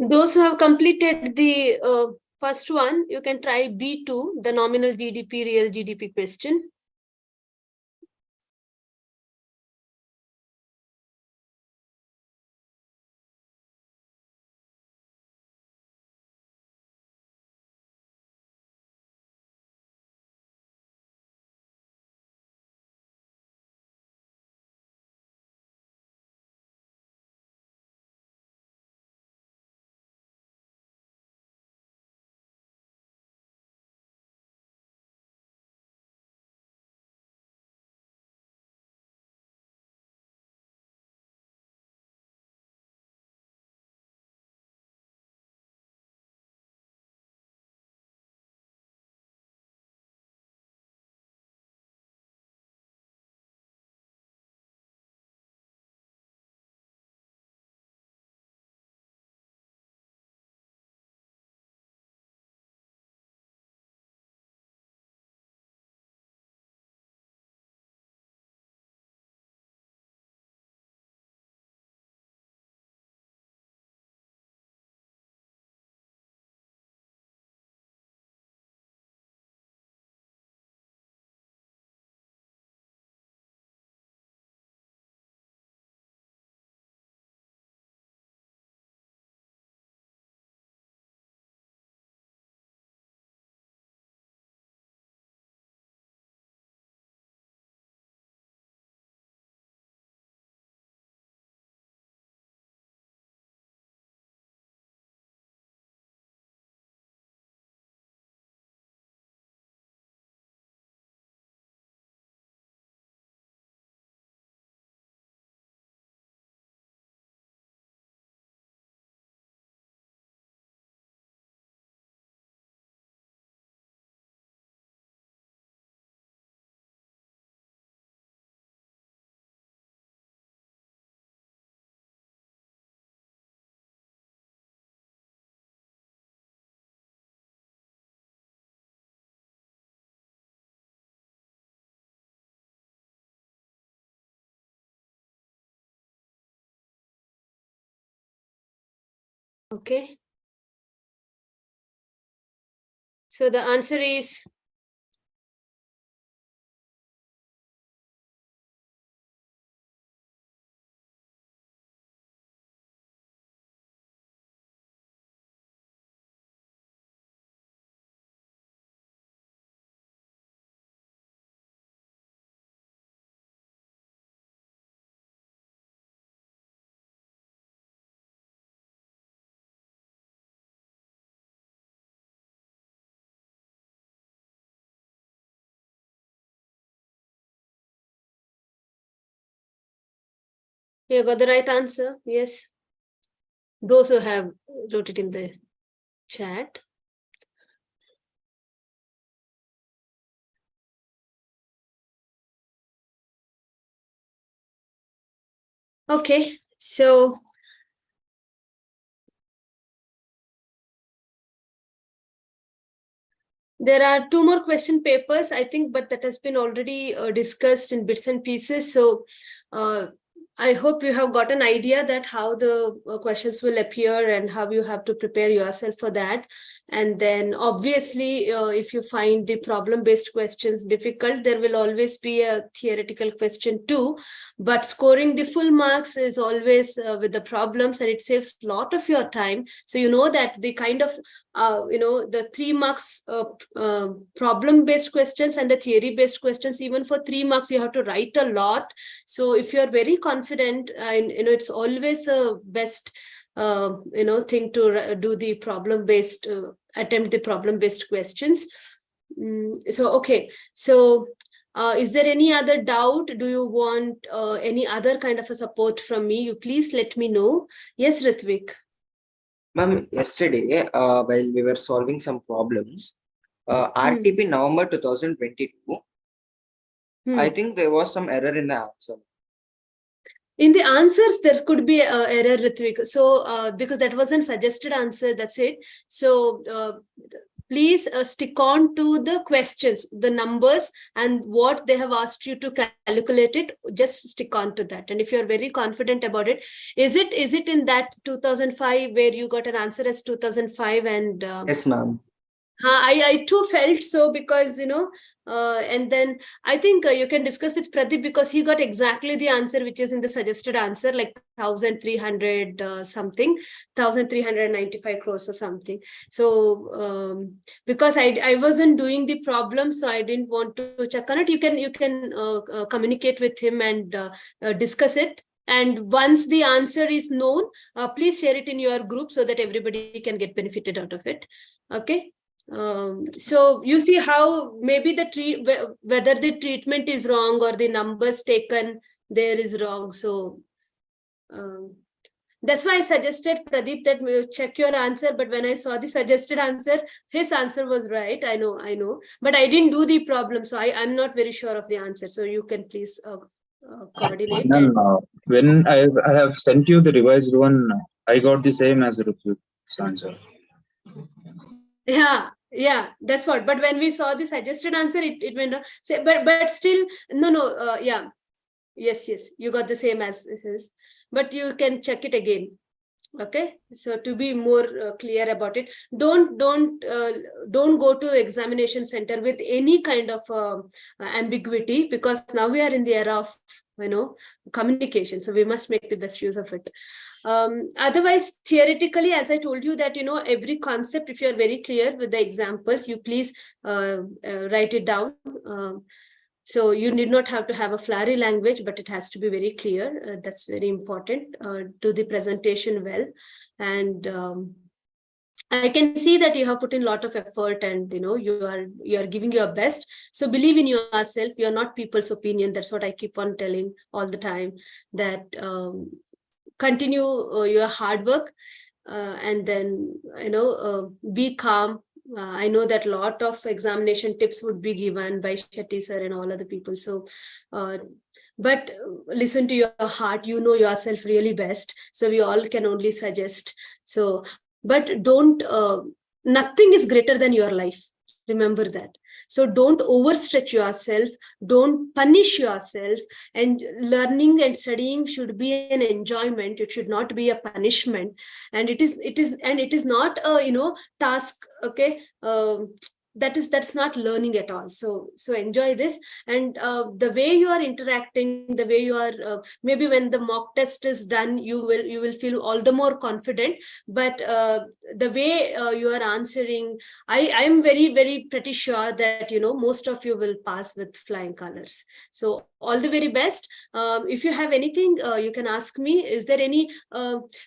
S1: Those who have completed the first one, you can try B2, the nominal GDP, real GDP question. Okay. So the answer is you got the right answer. Yes. Those who have wrote it in the chat. Okay, so there are two more question papers, I think, but that has been already discussed in bits and pieces. So I hope you have got an idea that how the questions will appear and how you have to prepare yourself for that. And then obviously, if you find the problem-based questions difficult, there will always be a theoretical question too. But scoring the full marks is always with the problems, and it saves a lot of your time. So you know that the kind of the 3 marks problem-based questions and the theory-based questions, even for 3 marks, you have to write a lot. So if you're very confident, and it's always a best thing to do the problem-based, attempt the problem-based questions. So, okay. So is there any other doubt? Do you want any other kind of a support from me? You please let me know. Yes, Ritvik.
S4: Ma'am, yesterday, while we were solving some problems, RTP November 2022, I think there was some error in the answer.
S1: In the answers, there could be an error, Ritvik. So, because that wasn't suggested answer, that's it. So, please stick on to the questions, the numbers, and what they have asked you to calculate it. Just stick on to that. And if you're very confident about it, is it in that 2005 where you got an answer as 2005? And
S4: Yes, ma'am.
S1: I too felt so, because and then I think you can discuss with Pradeep, because he got exactly the answer which is in the suggested answer, like 1,300 something, 1,395 crores or something. So because I wasn't doing the problem, so I didn't want to check on it. You can communicate with him and discuss it. And once the answer is known, please share it in your group so that everybody can get benefited out of it. Okay. So you see how maybe whether the treatment is wrong or the numbers taken there is wrong. So that's why I suggested Pradeep that we check your answer. But when I saw the suggested answer, his answer was right. I know, but I didn't do the problem, so I'm not very sure of the answer. So you can please coordinate.
S5: Ma'am, when I have sent you the revised one, I got the same as the answer.
S1: Yeah, that's what. But when we saw the suggested answer, it went on. But still, no. Yeah, yes, you got the same as his. But you can check it again. Okay, so to be more clear about it, don't go to examination center with any kind of ambiguity, because now we are in the era of communication, so we must make the best use of it. Otherwise, theoretically, as I told you that every concept, if you are very clear with the examples, you please write it down. So you need not have to have a flowery language, but it has to be very clear. That's very important. Do the presentation well. And I can see that you have put in a lot of effort, and you are giving your best. So believe in yourself. You are not people's opinion. That's what I keep on telling all the time, that continue your hard work, and then be calm. I know that a lot of examination tips would be given by Shetty sir and all other people. So, but listen to your heart. You know yourself really best. So we all can only suggest. So, but don't. Nothing is greater than your life. Remember that. So don't overstretch yourself. Don't punish yourself. And learning and studying should be an enjoyment. It should not be a punishment. And it is not a task. Okay. That's not learning at all. So enjoy this. And the way you are interacting, the way you are, maybe when the mock test is done, you will feel all the more confident. But the way you are answering, I'm very, very pretty sure that most of you will pass with flying colors. So all the very best. If you have anything, you can ask me. Is there any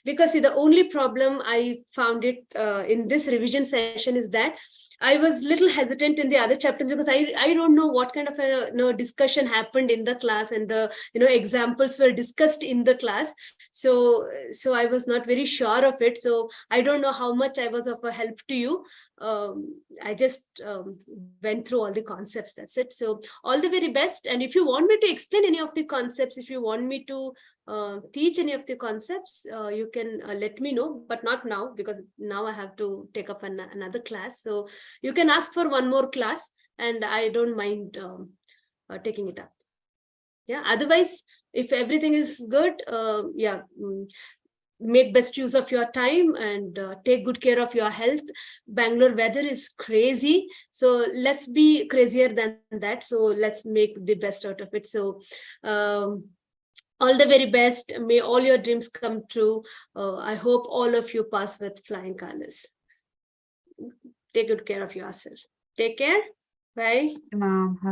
S1: because see, the only problem I found it in this revision session is that I was little hesitant in the other chapters, because I don't know what kind of a discussion happened in the class, and the examples were discussed in the class. So I was not very sure of it. So I don't know how much I was of a help to you. I just went through all the concepts. That's it. So all the very best. And if you want me to explain any of the concepts, if you want me to teach any of the concepts, you can let me know, but not now, because now I have to take up another class. So you can ask for one more class, and I don't mind taking it up. Yeah. Otherwise, if everything is good, make best use of your time, and take good care of your health. Bangalore weather is crazy, so let's be crazier than that. So let's make the best out of it. So all the very best. May all your dreams come true. I hope all of you pass with flying colors. Take good care of yourself. Take care. Bye.
S3: Ma'am, have